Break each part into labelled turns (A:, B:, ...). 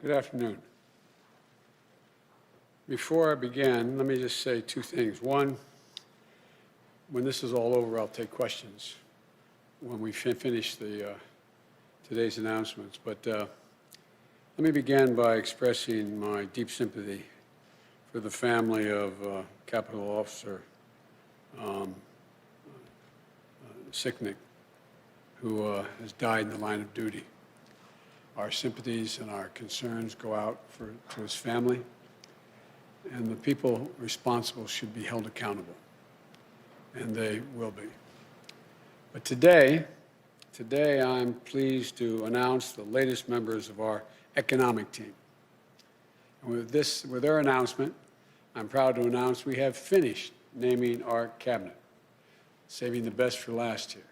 A: Good afternoon. Before I begin, let me just say two things. One, when this is all over, I'll take questions when we finish today's announcements. But let me begin by expressing my deep sympathy for the family of Capitol Officer Sicknick, who has died in the line of duty. Our sympathies and our concerns go out to his family, and the people responsible should be held accountable, and they will be. But today I'm pleased to announce the latest members of our economic team. And with their announcement, I'm proud to announce we have finished naming our cabinet, saving the best for last here.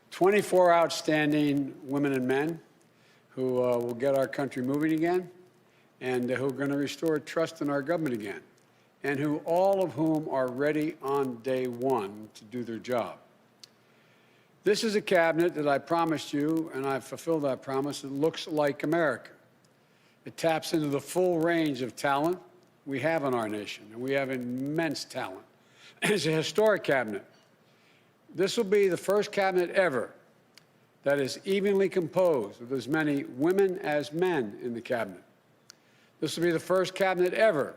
A: 24 outstanding women and men who will get our country moving again, and who are going to restore trust in our government again, and all of whom are ready on day one to do their job. This is a cabinet that I promised you, and I've fulfilled that promise. It looks like America. It taps into the full range of talent we have in our nation, and we have immense talent. It's a historic cabinet. This will be the first cabinet ever that is evenly composed with as many women as men in the cabinet. This will be the first cabinet ever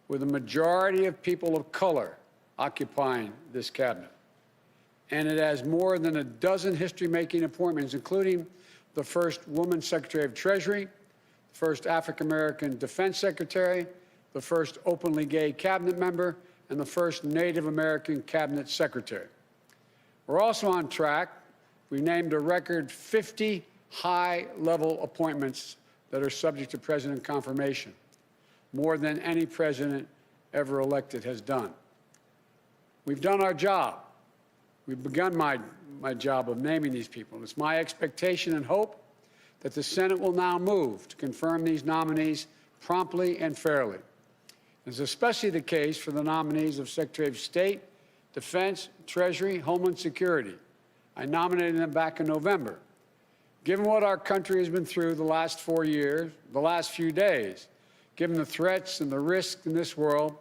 A: with a majority of people of color occupying this cabinet. And it has more than a dozen history-making appointments, including the first woman Secretary of Treasury, the first African-American Defense Secretary, the first openly gay cabinet member, and the first Native American cabinet secretary. We're also on track. We named a record 50 high-level appointments that are subject to president confirmation, more than any president ever elected has done. We've done our job. We've begun my job of naming these people. It's my expectation and hope that the Senate will now move to confirm these nominees promptly and fairly. It's especially the case for the nominees of Secretary of State, Defense, Treasury, Homeland Security. I nominated them back in November. Given what our country has been through the last 4 years, the last few days, given the threats and the risks in this world,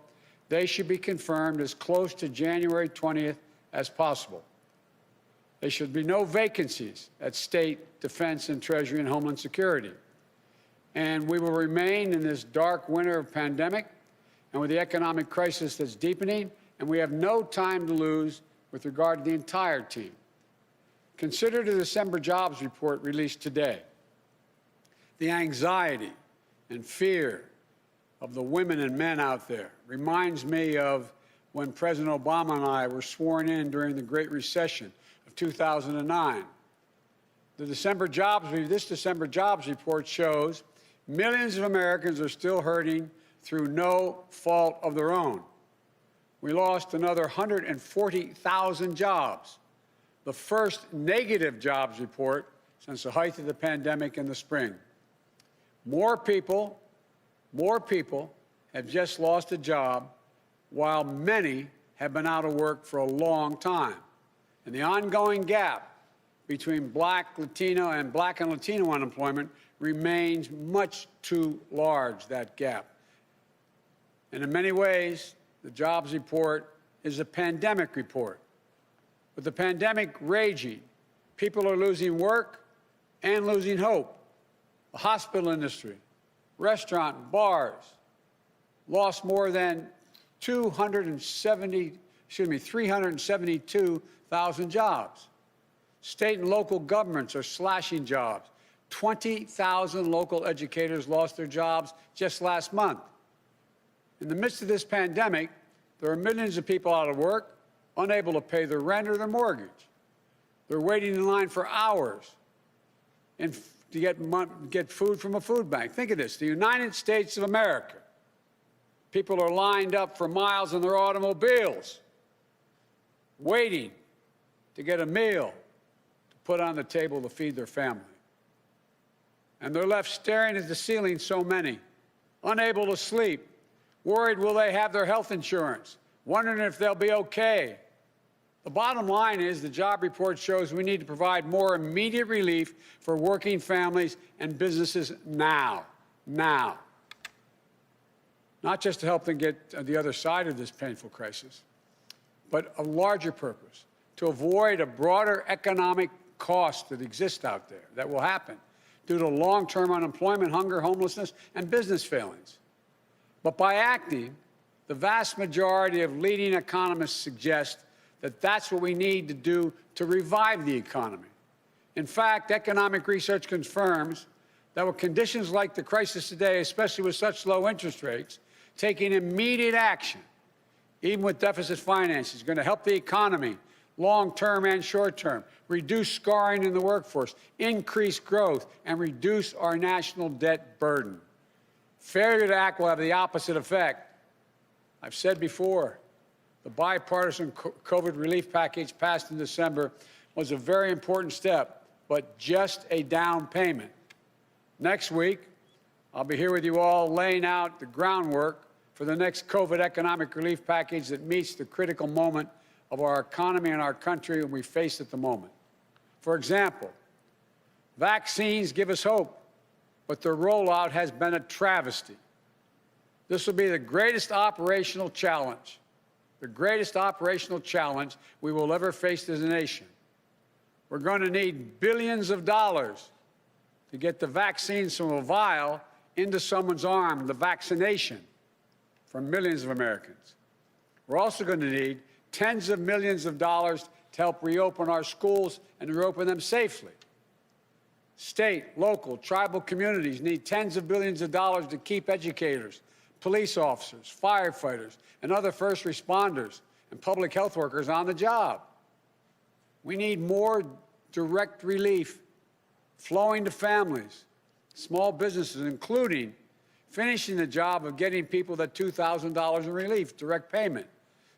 A: they should be confirmed as close to January 20th as possible. There should be no vacancies at State, Defense, and Treasury and Homeland Security. And we will remain in this dark winter of pandemic and with the economic crisis that's deepening, and we have no time to lose with regard to the entire team. Consider the December jobs report released today. The anxiety and fear of the women and men out there reminds me of when President Obama and I were sworn in during the Great Recession of 2009. This December jobs report shows millions of Americans are still hurting through no fault of their own. We lost another 140,000 jobs, the first negative jobs report since the height of the pandemic in the spring. More people have just lost a job, while many have been out of work for a long time. And the ongoing gap between Black and Latino unemployment remains much too large, that gap. And in many ways, the jobs report is a pandemic report. With the pandemic raging, people are losing work and losing hope. The hospital industry, restaurant and bars lost more than 372,000 jobs. State and local governments are slashing jobs. 20,000 local educators lost their jobs just last month. In the midst of this pandemic, there are millions of people out of work, unable to pay their rent or their mortgage. They're waiting in line for hours to get food from a food bank. Think of this, the United States of America. People are lined up for miles in their automobiles, waiting to get a meal to put on the table to feed their family. And they're left staring at the ceiling, so many, unable to sleep, worried will they have their health insurance, wondering if they'll be okay. The bottom line is the job report shows we need to provide more immediate relief for working families and businesses now. now. Not just to help them get to the other side of this painful crisis, but a larger purpose, to avoid a broader economic cost that exists out there, that will happen due to long-term unemployment, hunger, homelessness, and business failings. But by acting, the vast majority of leading economists suggest that that's what we need to do to revive the economy. In fact, economic research confirms that with conditions like the crisis today, especially with such low interest rates, taking immediate action, even with deficit finance, is going to help the economy long-term and short-term, reduce scarring in the workforce, increase growth, and reduce our national debt burden. Failure to act will have the opposite effect. I've said before, the bipartisan COVID relief package passed in December was a very important step, but just a down payment. Next week, I'll be here with you all laying out the groundwork for the next COVID economic relief package that meets the critical moment of our economy and our country when we face at the moment. For example, vaccines give us hope, but their rollout has been a travesty. This will be the greatest operational challenge we will ever face as a nation. We're going to need billions of dollars to get the vaccines from a vial into someone's arm, the vaccination, for millions of Americans. We're also going to need tens of millions of dollars to help reopen our schools and reopen them safely. State, local, tribal communities need tens of billions of dollars to keep educators, police officers, firefighters, and other first responders and public health workers on the job. We need more direct relief flowing to families, small businesses, including finishing the job of getting people that $2,000 in relief, direct payment.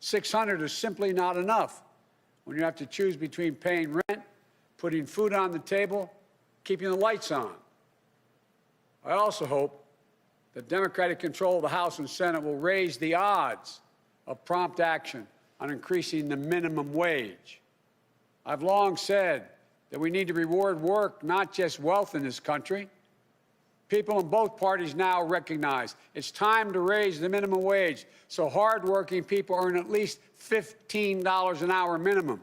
A: $600 is simply not enough when you have to choose between paying rent, putting food on the table, keeping the lights on. I also hope that Democratic control of the House and Senate will raise the odds of prompt action on increasing the minimum wage. I've long said that we need to reward work, not just wealth in this country. People in both parties now recognize it's time to raise the minimum wage so hardworking people earn at least $15 an hour minimum.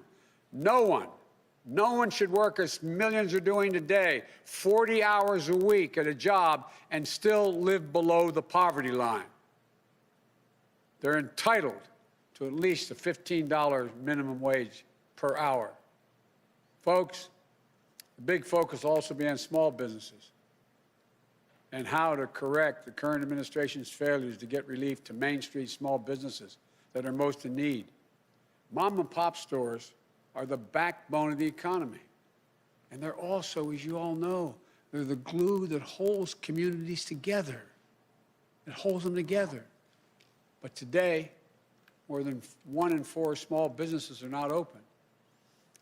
A: No one should work as millions are doing today, 40 hours a week at a job and still live below the poverty line. They're entitled to at least a $15 minimum wage per hour. Folks, the big focus will also be on small businesses and how to correct the current administration's failures to get relief to Main Street small businesses that are most in need. Mom and pop stores are the backbone of the economy. And they're also, as you all know, they're the glue that holds communities together. It holds them together. But today, more than 1 in 4 small businesses are not open.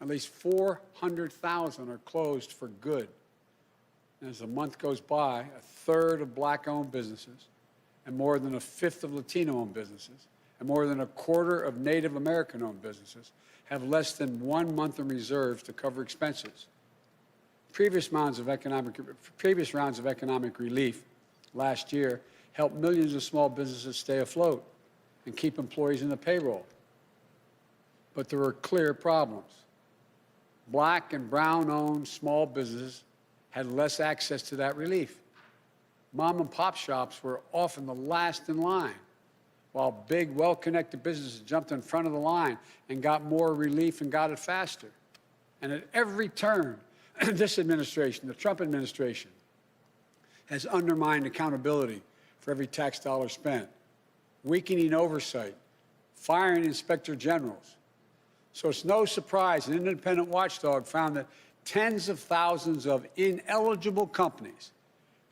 A: At least 400,000 are closed for good. And as the month goes by, a third of Black-owned businesses, and more than a fifth of Latino-owned businesses, and more than a quarter of Native American-owned businesses have less than 1 month in reserves to cover expenses. Previous rounds of economic relief last year helped millions of small businesses stay afloat and keep employees in the payroll. But there were clear problems. Black and brown-owned small businesses had less access to that relief. Mom and pop shops were often the last in line, while big, well-connected businesses jumped in front of the line and got more relief and got it faster. And at every turn, this administration, the Trump administration, has undermined accountability for every tax dollar spent, weakening oversight, firing inspector generals. So it's no surprise an independent watchdog found that tens of thousands of ineligible companies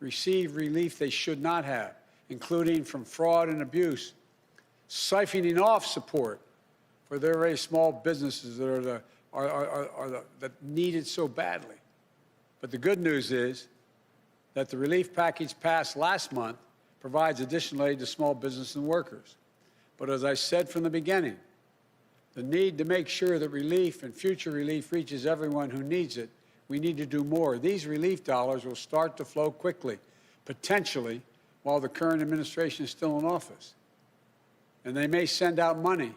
A: receive relief they should not have, including from fraud and abuse, siphoning off support for their very small businesses that that need it so badly. But the good news is that the relief package passed last month provides additional aid to small business and workers. But as I said from the beginning, the need to make sure that relief and future relief reaches everyone who needs it, we need to do more. These relief dollars will start to flow quickly, potentially while the current administration is still in office. And they may send out money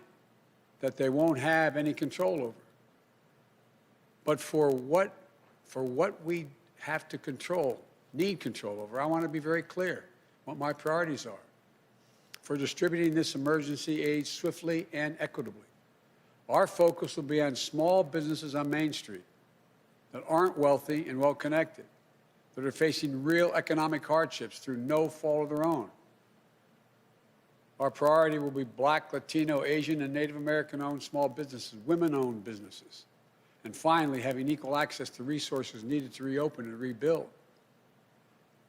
A: that they won't have any control over. But for what we have to control, need control over, I want to be very clear what my priorities are for distributing this emergency aid swiftly and equitably. Our focus will be on small businesses on Main Street that aren't wealthy and well-connected, that are facing real economic hardships through no fault of their own. Our priority will be Black, Latino, Asian, and Native American-owned small businesses, women-owned businesses, and finally, having equal access to resources needed to reopen and rebuild.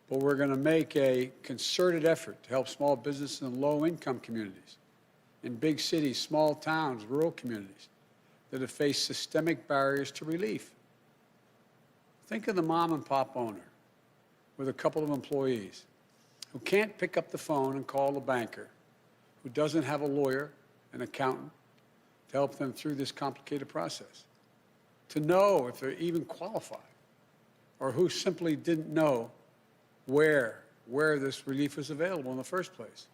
A: But we're going to make a concerted effort to help small businesses in low-income communities, in big cities, small towns, rural communities that have faced systemic barriers to relief. Think of the mom-and-pop owner with a couple of employees who can't pick up the phone and call the banker, who doesn't have a lawyer, an accountant, to help them through this complicated process, to know if they're even qualified, or who simply didn't know where this relief was available in the first place.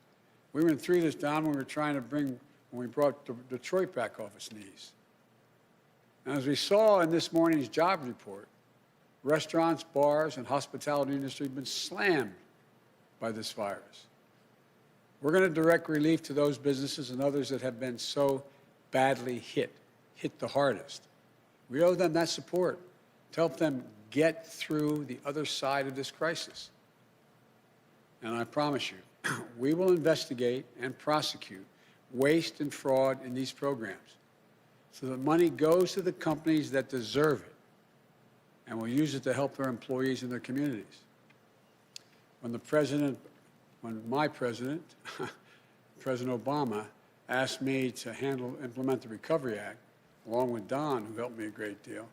A: We went through this, Don, when we brought Detroit back off its knees. And as we saw in this morning's job report, restaurants, bars, and hospitality industry have been slammed by this virus. We're going to direct relief to those businesses and others that have been so badly hit the hardest. We owe them that support to help them get through the other side of this crisis. And I promise you, we will investigate and prosecute waste and fraud in these programs so that money goes to the companies that deserve it, and we'll use it to help their employees and their communities. When my president, President Obama, asked me to implement the Recovery Act, along with Don, who helped me a great deal,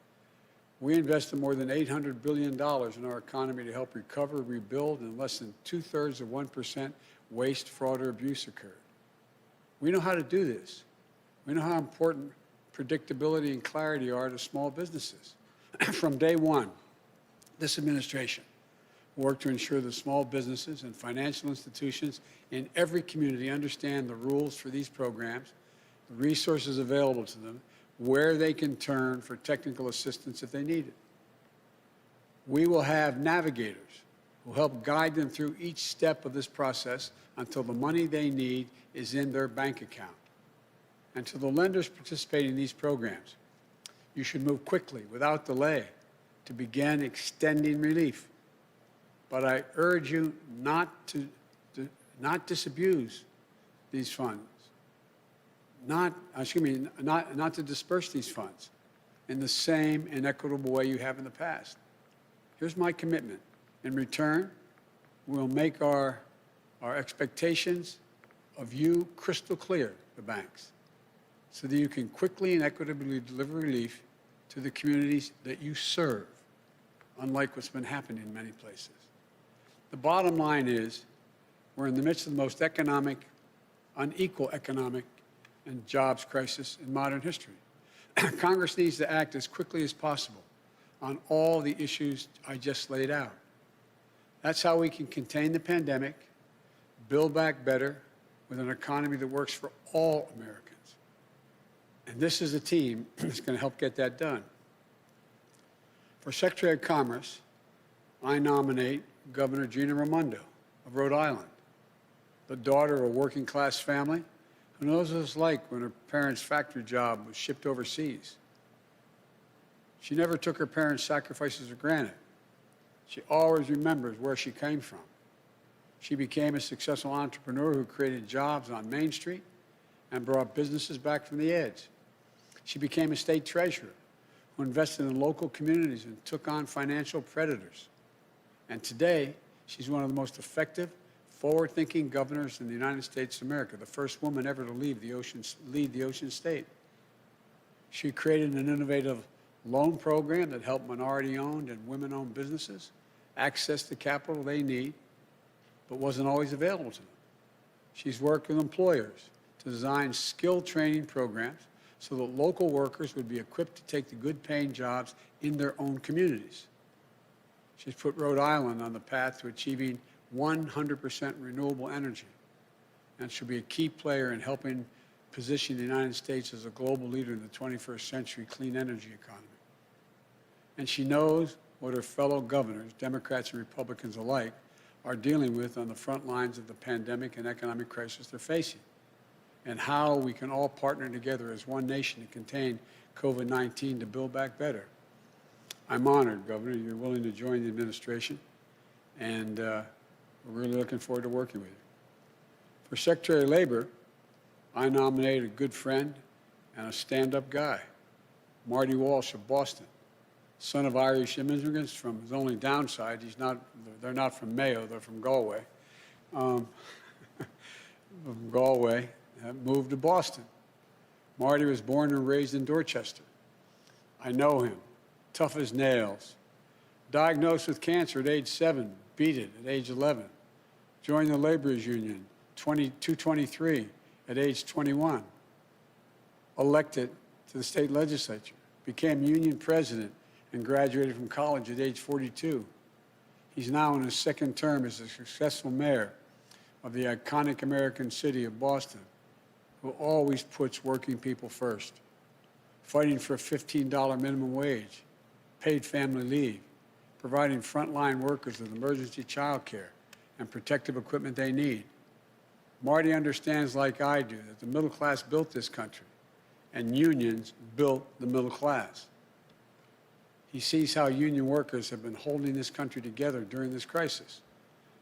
A: we invested more than $800 billion in our economy to help recover, rebuild, and less than 2/3 of 1% waste, fraud, or abuse occurred. We know how to do this. We know how important predictability and clarity are to small businesses. From day one, this administration worked to ensure that small businesses and financial institutions in every community understand the rules for these programs, the resources available to them, where they can turn for technical assistance if they need it. We will have navigators who help guide them through each step of this process until the money they need is in their bank account. And to the lenders participating in these programs, you should move quickly, without delay, to begin extending relief. But I urge you not to disabuse these funds, not to disperse these funds in the same inequitable way you have in the past. Here's my commitment. In return, we'll make our expectations of you crystal clear, the banks, so that you can quickly and equitably deliver relief to the communities that you serve, unlike what's been happening in many places. The bottom line is, we're in the midst of the most unequal economic and jobs crisis in modern history. Congress needs to act as quickly as possible on all the issues I just laid out. That's how we can contain the pandemic, build back better with an economy that works for all Americans. And this is a team that's going to help get that done. For Secretary of Commerce, I nominate Governor Gina Raimondo of Rhode Island, the daughter of a working-class family who knows what it's like when her parents' factory job was shipped overseas. She never took her parents' sacrifices for granted. She always remembers where she came from. She became a successful entrepreneur who created jobs on Main Street and brought businesses back from the edge. She became a state treasurer who invested in local communities and took on financial predators. And today, she's one of the most effective, forward-thinking governors in the United States of America, the first woman ever to lead the Ocean State. She created an innovative loan program that helped minority-owned and women-owned businesses access the capital they need, but wasn't always available to them. She's worked with employers to design skill training programs so that local workers would be equipped to take the good-paying jobs in their own communities. She's put Rhode Island on the path to achieving 100% renewable energy, and she'll be a key player in helping position the United States as a global leader in the 21st century clean energy economy. And she knows what her fellow governors, Democrats and Republicans alike, are dealing with on the front lines of the pandemic and economic crisis they're facing, and how we can all partner together as one nation to contain COVID-19 to build back better. I'm honored, Governor, you're willing to join the administration, and we're really looking forward to working with you. For Secretary of Labor, I nominated a good friend and a stand-up guy, Marty Walsh of Boston, son of Irish immigrants. From his only downside, they're not from Mayo, they're from Galway. From Galway, moved to Boston. Marty was born and raised in Dorchester. I know him, tough as nails. Diagnosed with cancer at age 7, beat it at age 11. Joined the laborers union, 223 at age 21. Elected to the state legislature, became union president and graduated from college at age 42. He's now in his second term as a successful mayor of the iconic American city of Boston, who always puts working people first, fighting for a $15 minimum wage, paid family leave, providing frontline workers with emergency child care and protective equipment they need. Marty understands, like I do, that the middle class built this country, and unions built the middle class. He sees how union workers have been holding this country together during this crisis.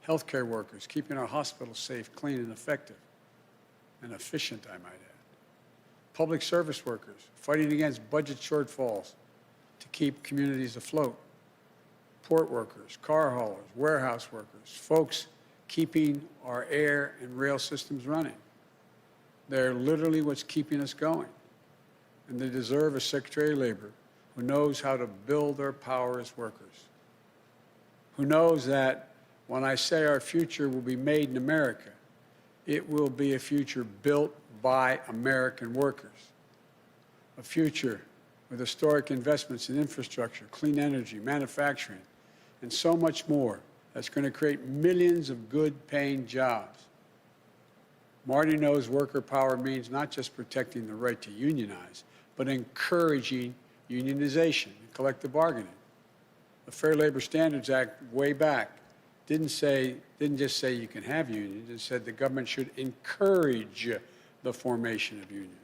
A: Healthcare workers, keeping our hospitals safe, clean, and effective, and efficient, I might add. Public service workers, fighting against budget shortfalls to keep communities afloat. Port workers, car haulers, warehouse workers, folks keeping our air and rail systems running. They're literally what's keeping us going. And they deserve a Secretary of Labor who knows how to build their power as workers, who knows that when I say our future will be made in America, it will be a future built by American workers, a future with historic investments in infrastructure, clean energy, manufacturing, and so much more that's going to create millions of good-paying jobs. Marty knows worker power means not just protecting the right to unionize, but encouraging unionization and collective bargaining. The Fair Labor Standards Act, way back, didn't just say you can have unions. It said the government should encourage the formation of unions.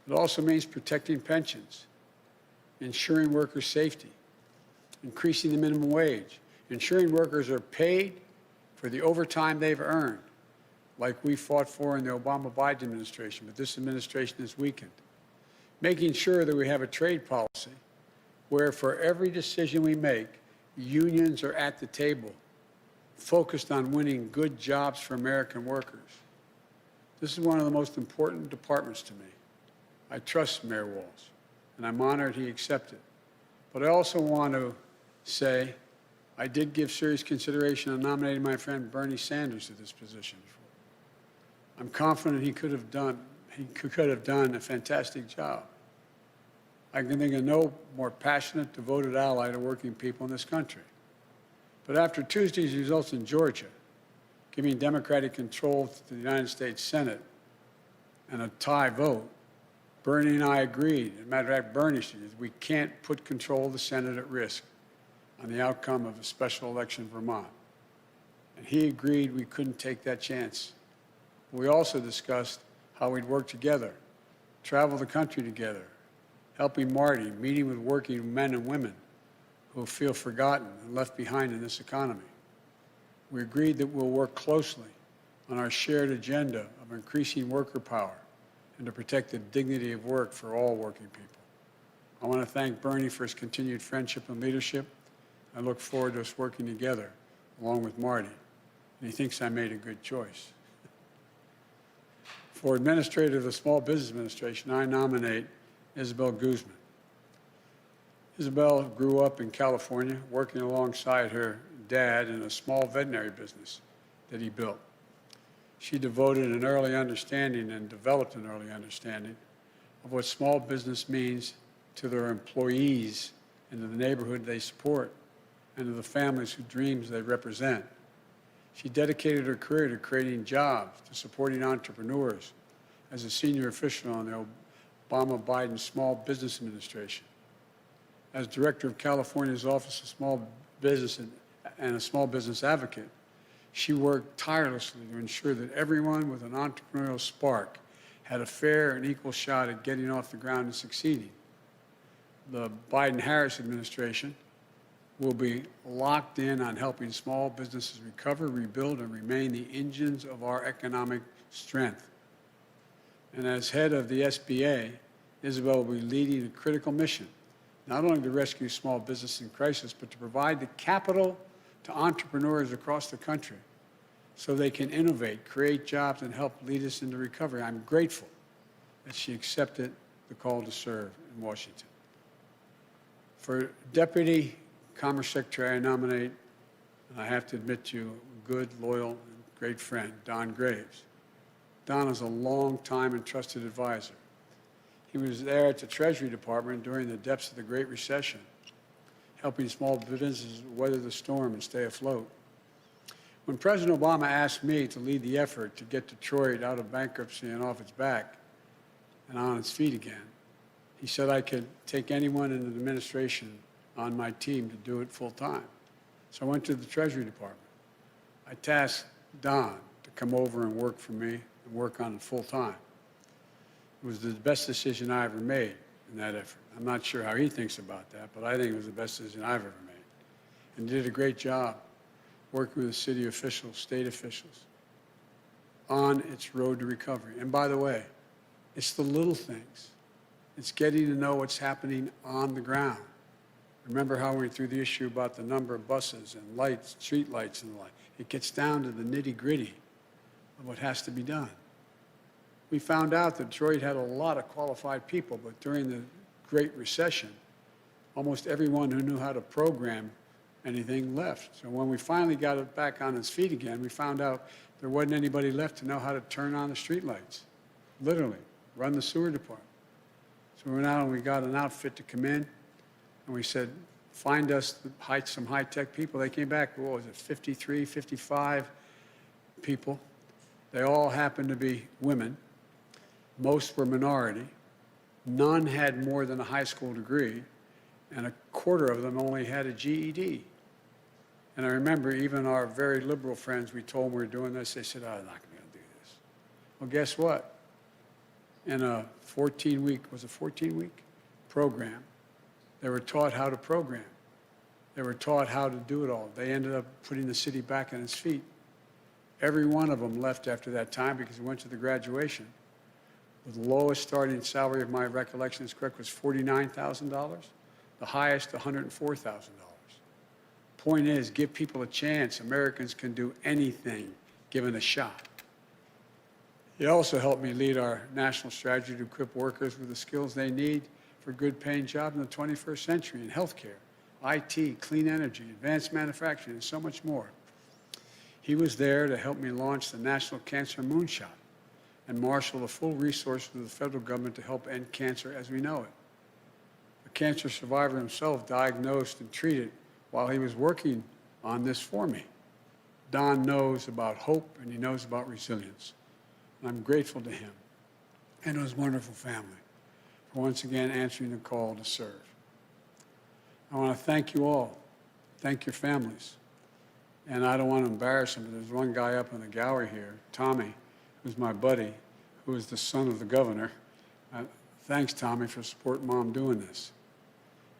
A: It also means protecting pensions, ensuring workers' safety, increasing the minimum wage, ensuring workers are paid for the overtime they've earned, like we fought for in the Obama-Biden administration, but this administration has weakened. Making sure that we have a trade policy where for every decision we make, unions are at the table, focused on winning good jobs for American workers. This is one of the most important departments to me. I trust Mayor Walsh, and I'm honored he accepted. But I also want to say I did give serious consideration on nominating my friend Bernie Sanders to this position before. I'm confident he could have done a fantastic job. I can think of no more passionate, devoted ally to working people in this country. But after Tuesday's results in Georgia, giving Democratic control to the United States Senate and a tie vote, Bernie and I agreed. As a matter of fact, Bernie said we can't put control of the Senate at risk on the outcome of a special election in Vermont. And he agreed we couldn't take that chance. We also discussed how we'd work together, travel the country together, helping Marty, meeting with working men and women who feel forgotten and left behind in this economy. We agreed that we'll work closely on our shared agenda of increasing worker power and to protect the dignity of work for all working people. I want to thank Bernie for his continued friendship and leadership. I look forward to us working together along with Marty, and he thinks I made a good choice. For Administrator of the Small Business Administration, I nominate Isabel Guzman. Isabel grew up in California, working alongside her dad in a small veterinary business that he built. She devoted an early understanding and developed an early understanding of what small business means to their employees and to the neighborhood they support, and to the families whose dreams they represent. She dedicated her career to creating jobs, to supporting entrepreneurs as a senior official on the Obama-Biden Small Business Administration. As director of California's Office of Small Business and a small business advocate, she worked tirelessly to ensure that everyone with an entrepreneurial spark had a fair and equal shot at getting off the ground and succeeding. The Biden-Harris administration will be locked in on helping small businesses recover, rebuild, and remain the engines of our economic strength. And as head of the SBA, Isabel will be leading a critical mission, not only to rescue small business in crisis, but to provide the capital to entrepreneurs across the country so they can innovate, create jobs, and help lead us into recovery. I'm grateful that she accepted the call to serve in Washington. For Deputy Commerce Secretary, I nominate, and I have to admit to you, a good, loyal, and great friend, Don Graves. Don is a long-time and trusted advisor. He was there at the Treasury Department during the depths of the Great Recession, helping small businesses weather the storm and stay afloat. When President Obama asked me to lead the effort to get Detroit out of bankruptcy and off its back and on its feet again, he said I could take anyone in the administration on my team to do it full time. So I went to the Treasury Department. I tasked Don to come over and work for me and work on it full time. It was the best decision I ever made in that effort. I'm not sure how he thinks about that, but I think it was the best decision I've ever made. And did a great job working with the city officials, state officials, on its road to recovery. And by the way, it's the little things. It's getting to know what's happening on the ground. Remember how we went through the issue about the number of buses and lights, street lights and the like. It gets down to the nitty-gritty of what has to be done. We found out that Detroit had a lot of qualified people, but during the Great Recession, almost everyone who knew how to program anything left. So when we finally got it back on its feet again, we found out there wasn't anybody left to know how to turn on the street lights, literally, run the sewer department. So we went out and we got an outfit to come in, and we said, find us some high-tech people. They came back, what was it, 53, 55 people. They all happened to be women. Most were minority. None had more than a high school degree, and a quarter of them only had a GED. And I remember even our very liberal friends, we told them we were doing this, they said, oh, I'm not going to do this. Well, guess what? In a 14-week program, they were taught how to program. They were taught how to do it all. They ended up putting the city back on its feet. Every one of them left after that time because we went to the graduation. The lowest starting salary, if my recollection is correct, was $49,000. The highest, $104,000. Point is, give people a chance. Americans can do anything given a shot. It also helped me lead our national strategy to equip workers with the skills they need for good paying jobs in the 21st century in healthcare, IT, clean energy, advanced manufacturing, and so much more. He was there to help me launch the National Cancer Moonshot and marshal the full resources of the federal government to help end cancer as we know it. A cancer survivor himself, diagnosed and treated while he was working on this for me. Don knows about hope and he knows about resilience. And I'm grateful to him and to his wonderful family for once again answering the call to serve. I want to thank you all. Thank your families. And I don't want to embarrass him, but there's one guy up in the gallery here, Tommy, who's my buddy, who is the son of the governor. Thanks, Tommy, for supporting Mom doing this.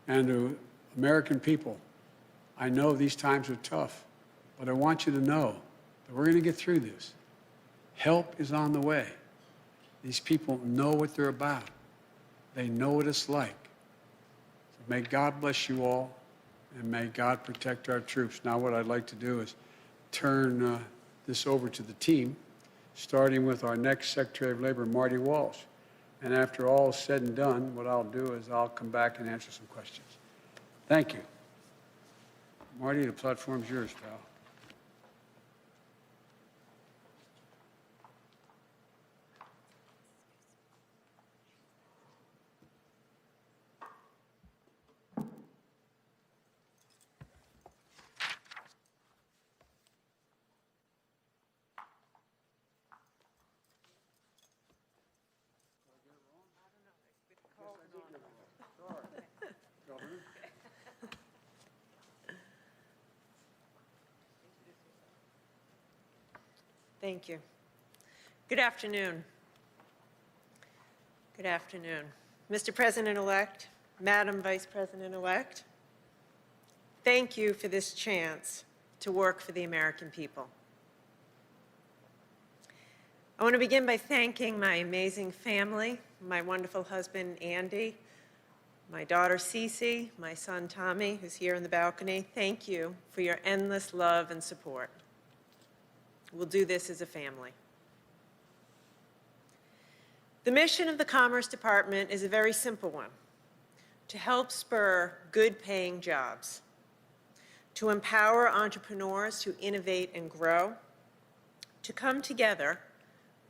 A: And to American people, I know these times are tough, but I want you to know that we're going to get through this. Help is on the way. These people know what they're about. They know what it's like. So may God bless you all, and may God protect our troops. Now what I'd like to do is turn this over to the team, starting with our next Secretary of Labor, Marty Walsh. And after all is said and done, what I'll do is I'll come back and answer some questions. Thank you. Marty, the platform's yours, pal.
B: Thank you. Good afternoon. Good afternoon. Mr. President-elect, Madam Vice President-elect, thank you for this chance to work for the American people. I want to begin by thanking my amazing family, my wonderful husband, Andy, my daughter, Cece, my son, Tommy, who's here in the balcony. Thank you for your endless love and support. We'll do this as a family. The mission of the Commerce Department is a very simple one: to help spur good-paying jobs, to empower entrepreneurs to innovate and grow, to come together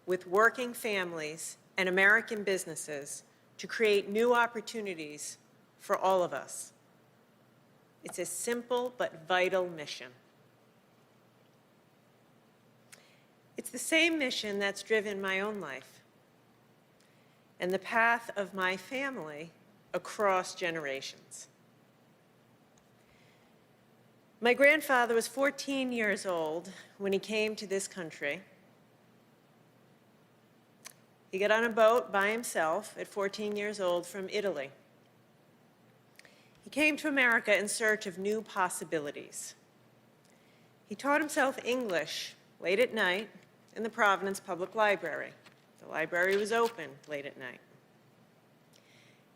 B: with working families and American businesses to create new opportunities for all of us. It's a simple but vital mission. It's the same mission that's driven my own life and the path of my family across generations. My grandfather was 14 years old when he came to this country. He got on a boat by himself at 14 years old from Italy. He came to America in search of new possibilities. He taught himself English late at night in the Providence Public Library. The library was open late at night.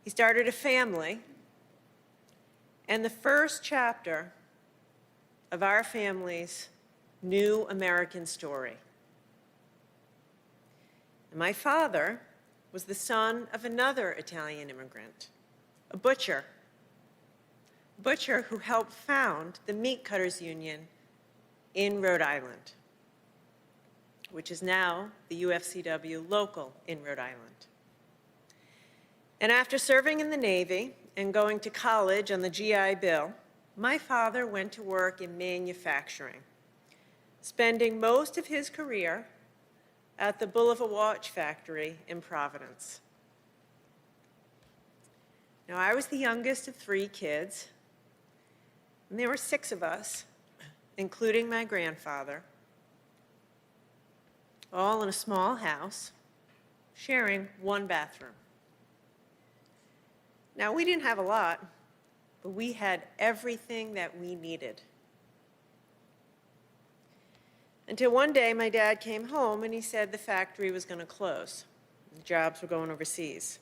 B: He started a family, and the first chapter of our family's new American story. And my father was the son of another Italian immigrant, a butcher who helped found the Meat Cutters Union in Rhode Island, which is now the UFCW local in Rhode Island. And after serving in the Navy and going to college on the GI Bill, my father went to work in manufacturing, spending most of his career at the Bulliver Watch Factory in Providence. Now, I was the youngest of 3 kids, and there were 6 of us, including my grandfather, all in a small house, sharing one bathroom. Now, we didn't have a lot, but we had everything that we needed. Until one day, my dad came home and he said the factory was going to close. The jobs were going overseas.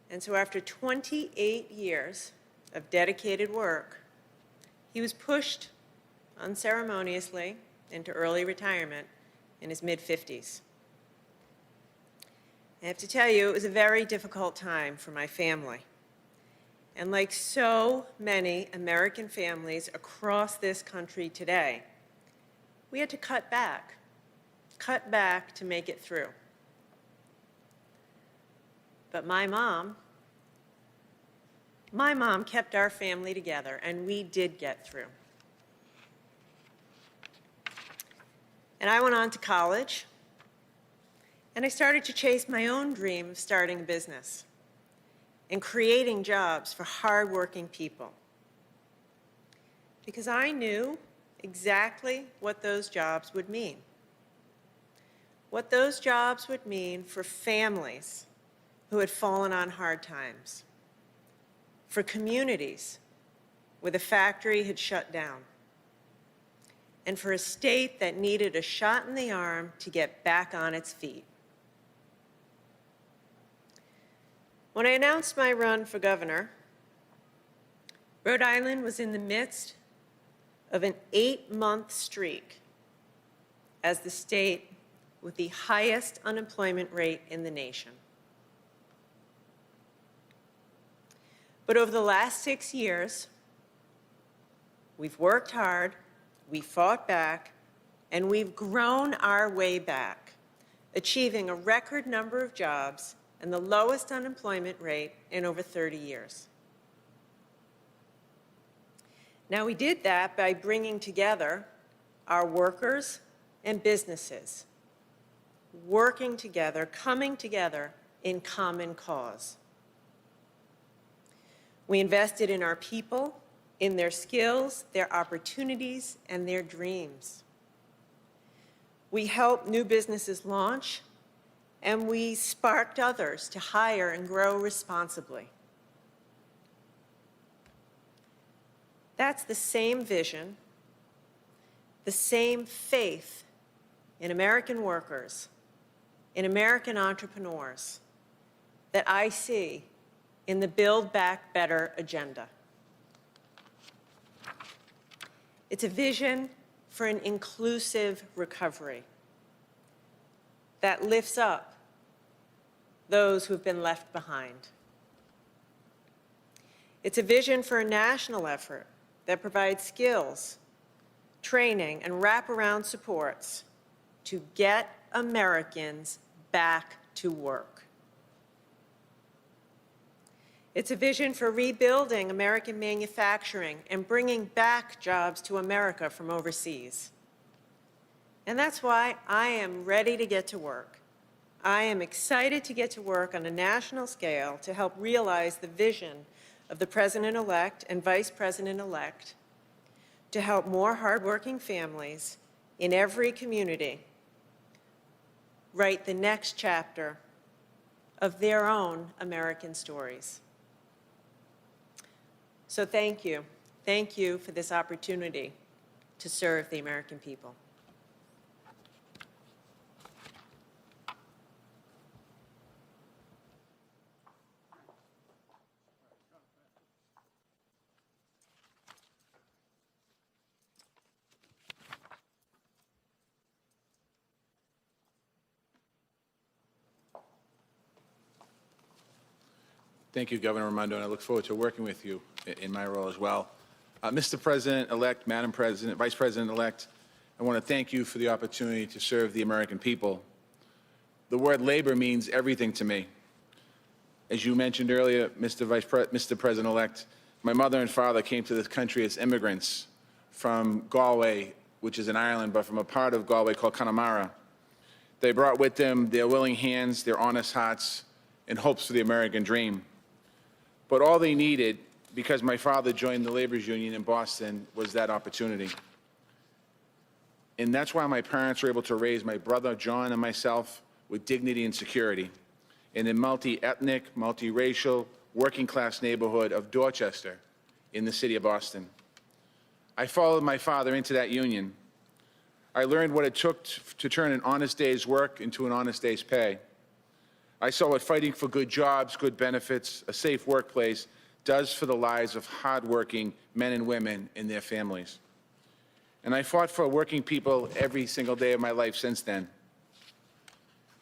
B: And so after 28 years of dedicated work, he was pushed unceremoniously into early retirement in his mid-50s. I have to tell you, it was a very difficult time for my family. And like so many American families across this country today, we had to cut back to make it through. But my mom kept our family together, and we did get through. And I went on to college, and I started to chase my own dream of starting a business and creating jobs for hardworking people. Because I knew exactly what those jobs would mean. What those jobs would mean for families who had fallen on hard times, for communities where the factory had shut down, and for a state that needed a shot in the arm to get back on its feet. When I announced my run for governor, Rhode Island was in the midst of an 8-month streak as the state with the highest unemployment rate in the nation. But over the last 6 years, we've worked hard, we fought back, and we've grown our way back, achieving a record number of jobs and the lowest unemployment rate in over 30 years. Now, we did that by bringing together our workers and businesses, working together, coming together in common cause. We invested in our people, in their skills, their opportunities, and their dreams. We helped new businesses launch, and we sparked others to hire and grow responsibly. That's the same vision, the same faith in American workers, in American entrepreneurs, that I see in the Build Back Better agenda. It's a vision for an inclusive recovery that lifts up those who've been left behind. It's a vision for a national effort that provides skills, training, and wraparound supports to get Americans back to work. It's a vision for rebuilding American manufacturing and bringing back jobs to America from overseas. And that's why I am ready to get to work. I am excited to get to work on a national scale to help realize the vision of the President-elect and Vice President-elect to help more hardworking families in every community write the next chapter of their own American stories. So thank you. Thank you for this opportunity to serve the American people.
C: Thank you, Governor Raimondo, and I look forward to working with you in my role as well. Mr. President-elect, Madam President, Vice President-elect, I want to thank you for the opportunity to serve the American people. The word labor means everything to me. As you mentioned earlier, Mr. President-elect, my mother and father came to this country as immigrants from Galway, which is in Ireland, but from a part of Galway called Connemara. They brought with them their willing hands, their honest hearts, and hopes for the American dream. But all they needed, because my father joined the laborers union in Boston, was that opportunity. And that's why my parents were able to raise my brother John and myself with dignity and security in a multi-ethnic, multi-racial, working-class neighborhood of Dorchester in the city of Boston. I followed my father into that union. I learned what it took to turn an honest day's work into an honest day's pay. I saw what fighting for good jobs, good benefits, a safe workplace does for the lives of hardworking men and women and their families. And I fought for working people every single day of my life since then.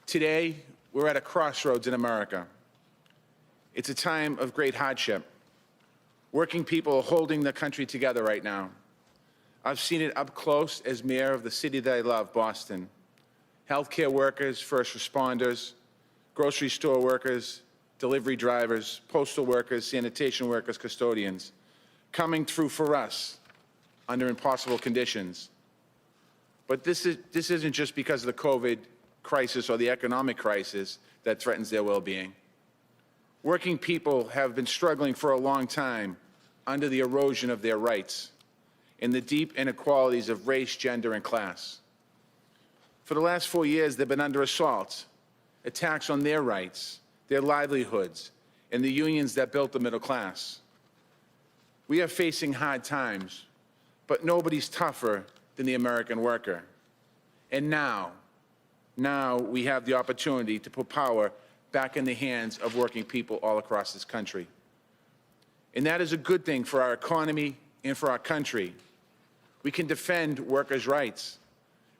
C: Today, we're at a crossroads in America. It's a time of great hardship. Working people are holding the country together right now. I've seen it up close as mayor of the city that I love, Boston. Healthcare workers, first responders, grocery store workers, delivery drivers, postal workers, sanitation workers, custodians, coming through for us under impossible conditions. But this isn't just because of the COVID crisis or the economic crisis that threatens their well-being. Working people have been struggling for a long time under the erosion of their rights and the deep inequalities of race, gender, and class. For the last 4 years, they've been under assault, attacks on their rights, their livelihoods, and the unions that built the middle class. We are facing hard times, but nobody's tougher than the American worker. And now we have the opportunity to put power back in the hands of working people all across this country. And that is a good thing for our economy and for our country. We can defend workers' rights.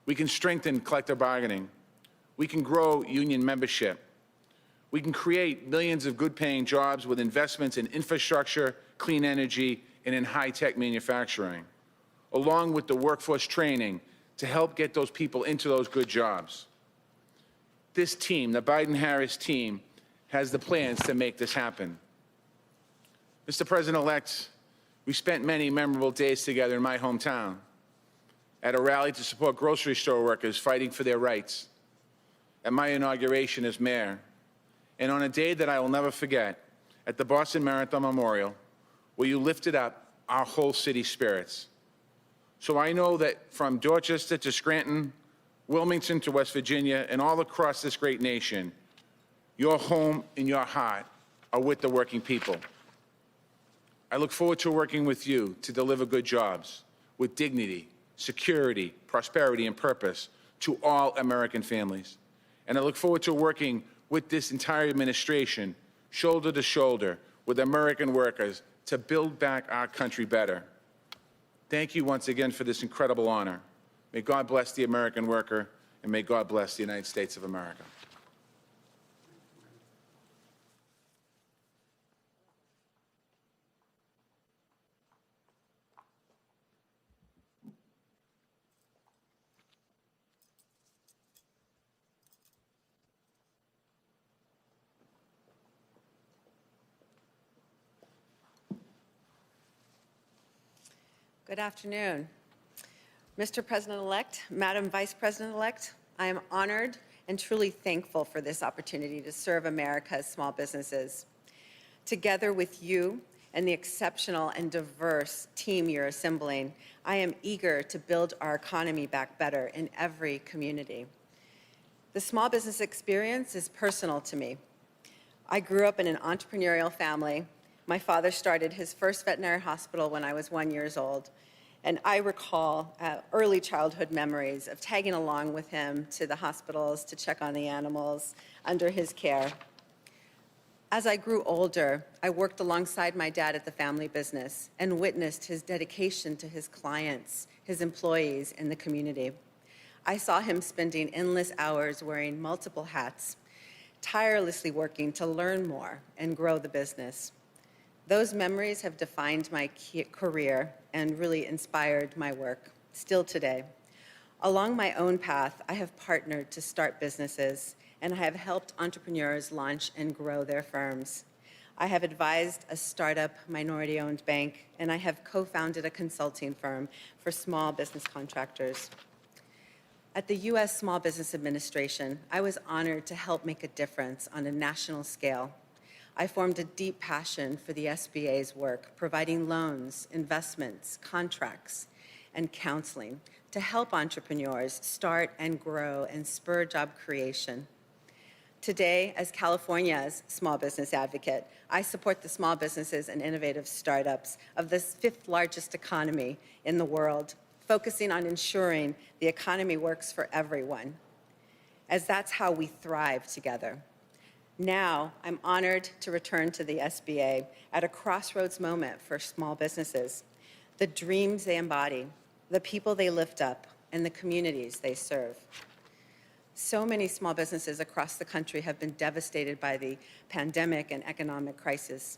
C: We can strengthen collective bargaining. We can grow union membership. We can create millions of good-paying jobs with investments in infrastructure, clean energy, and in high-tech manufacturing, along with the workforce training to help get those people into those good jobs. This team, the Biden-Harris team, has the plans to make this happen. Mr. President-elect, we spent many memorable days together in my hometown at a rally to support grocery store workers fighting for their rights, at my inauguration as mayor, and on a day that I will never forget, at the Boston Marathon Memorial, where you lifted up our whole city's spirits. So I know that from Dorchester to Scranton, Wilmington to West Virginia, and all across this great nation, your home and your heart are with the working people. I look forward to working with you to deliver good jobs with dignity, security, prosperity, and purpose to all American families. And I look forward to working with this entire administration, shoulder to shoulder, with American workers to build back our country better. Thank you once again for this incredible honor. May God bless the American worker, and may God bless the United States of America.
D: Good afternoon. Mr. President-elect, Madam Vice President-elect, I am honored and truly thankful for this opportunity to serve America's small businesses. Together with you and the exceptional and diverse team you're assembling, I am eager to build our economy back better in every community. The small business experience is personal to me. I grew up in an entrepreneurial family. My father started his first veterinary hospital when I was 1 year old, and I recall early childhood memories of tagging along with him to the hospitals to check on the animals under his care. As I grew older, I worked alongside my dad at the family business and witnessed his dedication to his clients, his employees, and the community. I saw him spending endless hours wearing multiple hats, tirelessly working to learn more and grow the business. Those memories have defined my career and really inspired my work, still today. Along my own path, I have partnered to start businesses, and I have helped entrepreneurs launch and grow their firms. I have advised a startup minority-owned bank, and I have co-founded a consulting firm for small business contractors. At the U.S. Small Business Administration, I was honored to help make a difference on a national scale. I formed a deep passion for the SBA's work, providing loans, investments, contracts, and counseling to help entrepreneurs start and grow and spur job creation. Today, as California's small business advocate, I support the small businesses and innovative startups of the fifth largest economy in the world, focusing on ensuring the economy works for everyone, as that's how we thrive together. Now, I'm honored to return to the SBA at a crossroads moment for small businesses, the dreams they embody, the people they lift up, and the communities they serve. So many small businesses across the country have been devastated by the pandemic and economic crisis.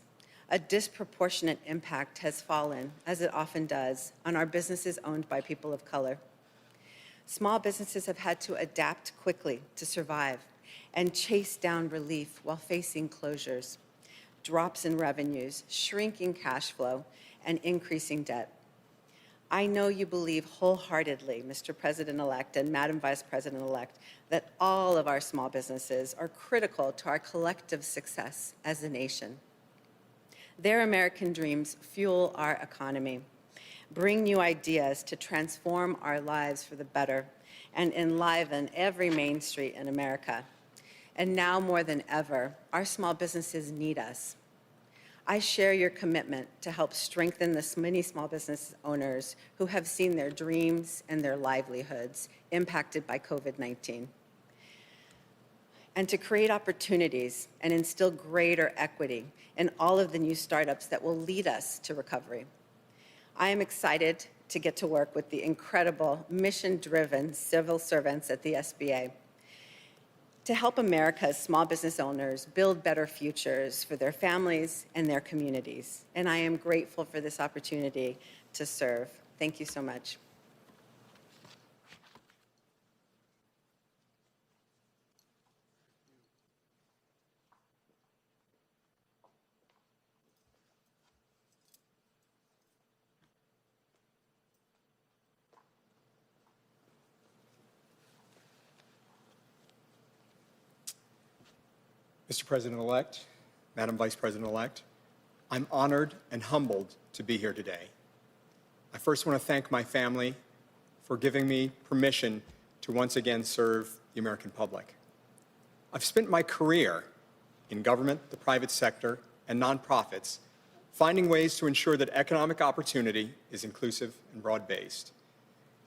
D: A disproportionate impact has fallen, as it often does, on our businesses owned by people of color. Small businesses have had to adapt quickly to survive and chase down relief while facing closures, drops in revenues, shrinking cash flow, and increasing debt. I know you believe wholeheartedly, Mr. President-elect and Madam Vice President-elect, that all of our small businesses are critical to our collective success as a nation. Their American dreams fuel our economy, bring new ideas to transform our lives for the better, and enliven every main street in America. And now more than ever, our small businesses need us. I share your commitment to help strengthen the many small business owners who have seen their dreams and their livelihoods impacted by COVID-19, and to create opportunities and instill greater equity in all of the new startups that will lead us to recovery. I am excited to get to work with the incredible, mission-driven civil servants at the SBA to help America's small business owners build better futures for their families and their communities. And I am grateful for this opportunity to serve. Thank you so much.
E: Mr. President-elect, Madam Vice President-elect, I'm honored and humbled to be here today. I first want to thank my family for giving me permission to once again serve the American public. I've spent my career in government, the private sector, and nonprofits, finding ways to ensure that economic opportunity is inclusive and broad-based.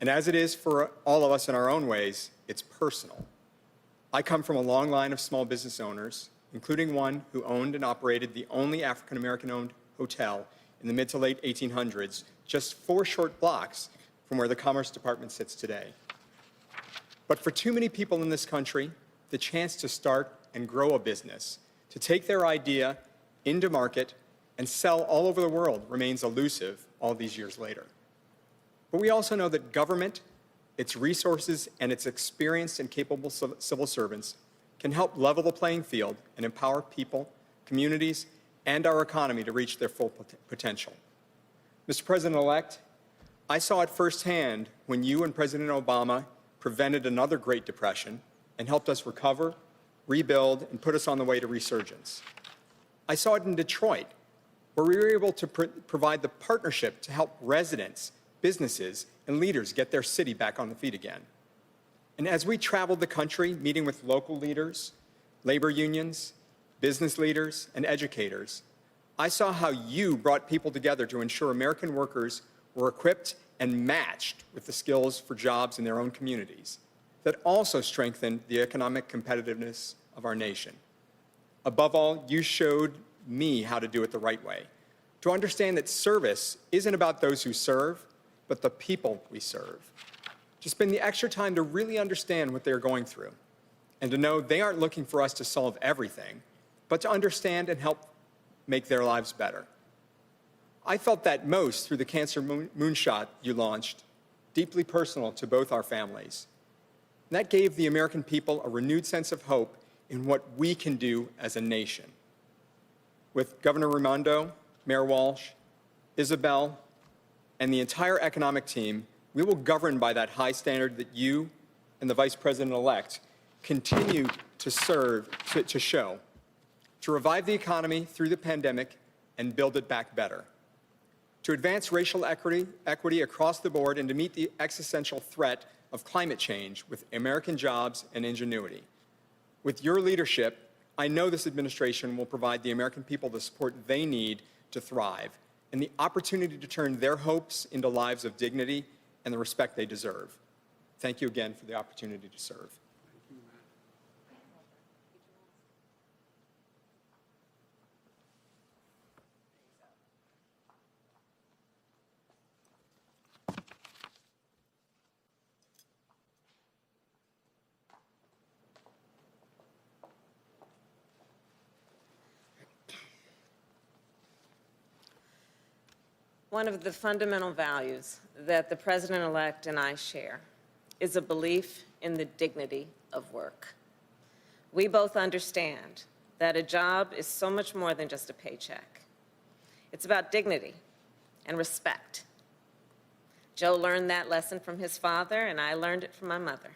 E: And as it is for all of us in our own ways, it's personal. I come from a long line of small business owners, including one who owned and operated the only African-American-owned hotel in the mid to late 1800s, just 4 short blocks from where the Commerce Department sits today. But for too many people in this country, the chance to start and grow a business, to take their idea into market and sell all over the world remains elusive all these years later. But we also know that government, its resources, and its experienced and capable civil servants can help level the playing field and empower people, communities, and our economy to reach their full potential. Mr. President-elect, I saw it firsthand when you and President Obama prevented another Great Depression and helped us recover, rebuild, and put us on the way to resurgence. I saw it in Detroit, where we were able to provide the partnership to help residents, businesses, and leaders get their city back on the feet again. And as we traveled the country, meeting with local leaders, labor unions, business leaders, and educators, I saw how you brought people together to ensure American workers were equipped and matched with the skills for jobs in their own communities that also strengthened the economic competitiveness of our nation. Above all, you showed me how to do it the right way, to understand that service isn't about those who serve, but the people we serve. To spend the extra time to really understand what they're going through, and to know they aren't looking for us to solve everything, but to understand and help make their lives better. I felt that most through the Cancer Moonshot you launched, deeply personal to both our families. And that gave the American people a renewed sense of hope in what we can do as a nation. With Governor Raimondo, Mayor Walsh, Isabel, and the entire economic team, we will govern by that high standard that you and the Vice President-elect continue to show, to revive the economy through the pandemic and build it back better, to advance racial equity across the board, and to meet the existential threat of climate change with American jobs and ingenuity. With your leadership, I know this administration will provide the American people the support they need to thrive and the opportunity to turn their hopes into lives of dignity and the respect they deserve. Thank you again for the opportunity to serve.
B: One of the fundamental values that the President-elect and I share is a belief in the dignity of work. We both understand that a job is so much more than just a paycheck. It's about dignity and respect. Joe learned that lesson from his father, and I learned it from my mother.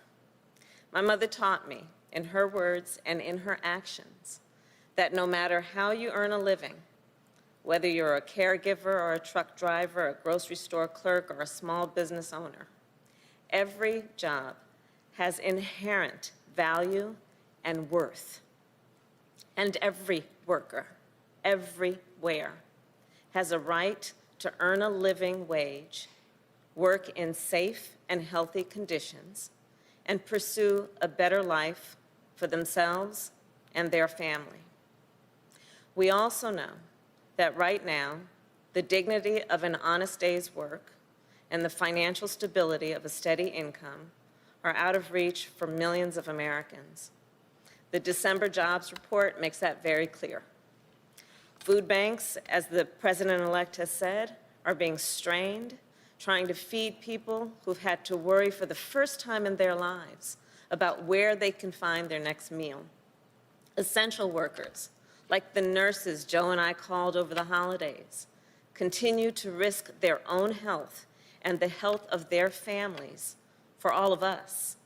B: My mother taught me, in her words and in her actions, that no matter how you earn a living, whether you're a caregiver or a truck driver, a grocery store clerk, or a small business owner, every job has inherent value and worth. And every worker, everywhere, has a right to earn a living wage, work in safe and healthy conditions, and pursue a better life for themselves and their family. We also know that right now, the dignity of an honest day's work and the financial stability of a steady income are out of reach for millions of Americans. The December jobs report makes that very clear. Food banks, as the President-elect has said, are being strained, trying to feed people who've had to worry for the first time in their lives about where they can find their next meal. Essential workers, like the nurses Joe and I called over the holidays, continue to risk their own health and the health of their families for all of us.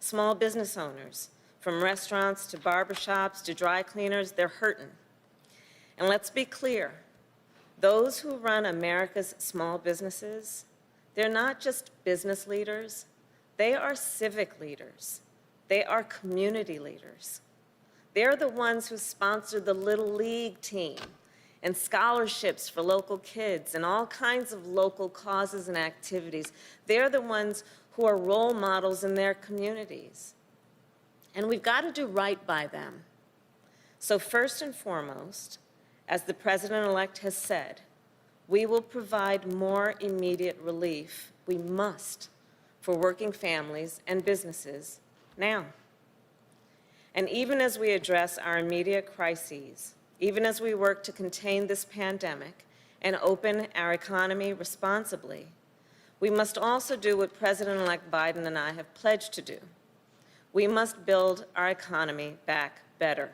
B: Small business owners, from restaurants to barbershops to dry cleaners, they're hurting. And let's be clear, those who run America's small businesses, they're not just business leaders, They are civic leaders. They are community leaders. They're the ones who sponsored the Little League team and scholarships for local kids and all kinds of local causes and activities. They're the ones who are role models in their communities. And we've got to do right by them. So first and foremost, as the President-elect has said, we will provide more immediate relief. We must, for working families and businesses now. And even as we address our immediate crises, even as we work to contain this pandemic and open our economy responsibly, we must also do what President-elect Biden and I have pledged to do. We must build our economy back better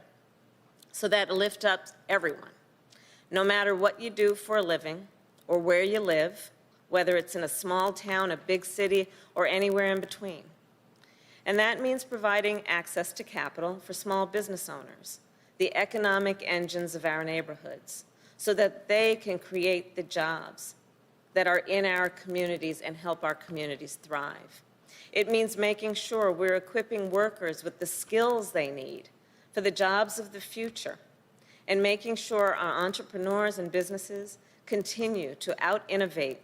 B: so that it lifts up everyone, no matter what you do for a living or where you live, whether it's in a small town, a big city, or anywhere in between. And that means providing access to capital for small business owners, the economic engines of our neighborhoods, so that they can create the jobs that are in our communities and help our communities thrive. It means making sure we're equipping workers with the skills they need for the jobs of the future, and making sure our entrepreneurs and businesses continue to out-innovate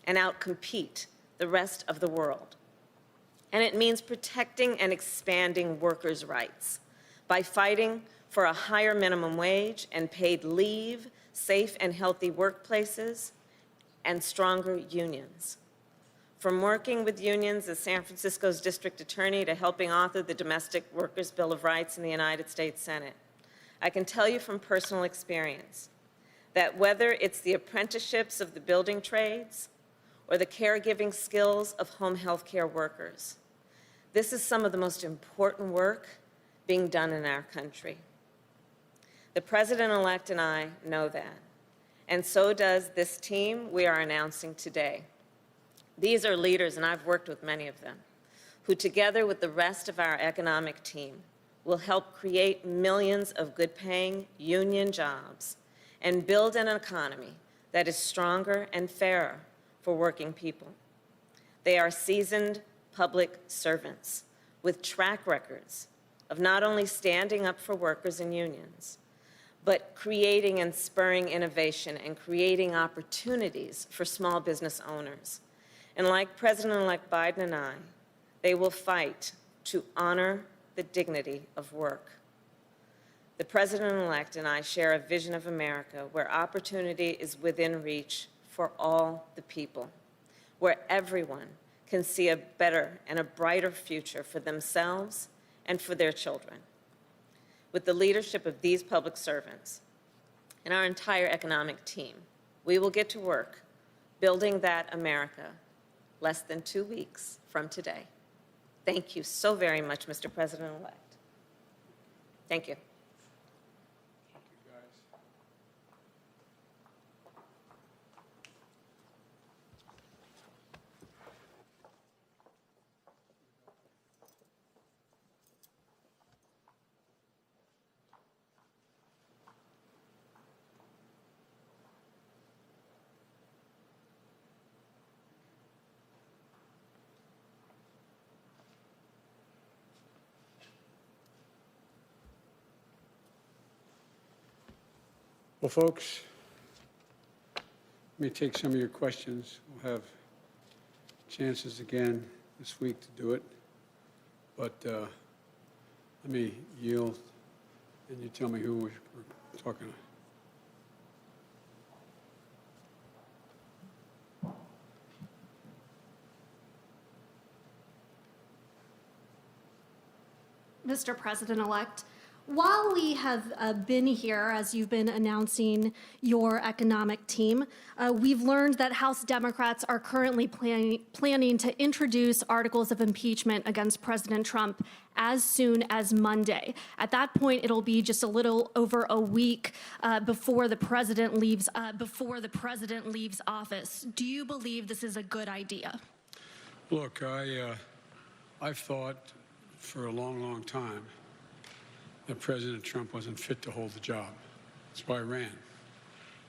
B: and out-compete the rest of the world. And it means protecting and expanding workers' rights by fighting for a higher minimum wage and paid leave, safe and healthy workplaces, and stronger unions. From working with unions as San Francisco's district attorney to helping author the Domestic Workers' Bill of Rights in the United States Senate, I can tell you from personal experience that whether it's the apprenticeships of the building trades or the caregiving skills of home health care workers, this is some of the most important work being done in our country. The President-elect and I know that, and so does this team we are announcing today. These are leaders, and I've worked with many of them, who together with the rest of our economic team will help create millions of good-paying union jobs and build an economy that is stronger and fairer for working people. They are seasoned public servants with track records of not only standing up for workers and unions, but creating and spurring innovation and creating opportunities for small business owners. And like President-elect Biden and I, they will fight to honor the dignity of work. The President-elect and I share a vision of America where opportunity is within reach for all the people, where everyone can see a better and a brighter future for themselves and for their children. With the leadership of these public servants and our entire economic team, we will get to work building that America less than 2 weeks from today. Thank you so very much, Mr. President-elect. Thank you.
A: Well, folks, let me take some of your questions. We'll have chances again this week to do it. But let me yield, and you tell me who we're talking to.
F: Mr. President-elect, while we have been here, as you've been announcing your economic team, we've learned that House Democrats are currently planning to introduce articles of impeachment against President Trump as soon as Monday. At that point, it'll be just a little over a week before the president leaves office. Do you believe this is a good idea?
A: Look, I've thought for a long, long time that President Trump wasn't fit to hold the job. That's why I ran.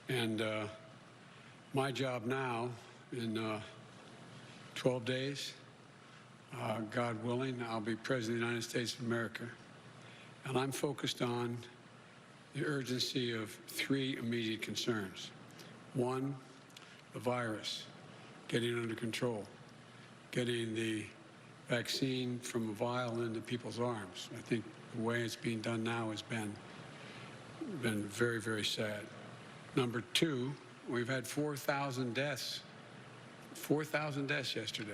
A: And my job now, in 12 days, God willing, I'll be President of the United States of America. And I'm focused on the urgency of 3 immediate concerns. 1, the virus, getting under control, getting the vaccine from a vial into people's arms. I think the way it's being done now has been very, very sad. Number 2, we've had 4,000 deaths. 4,000 deaths yesterday.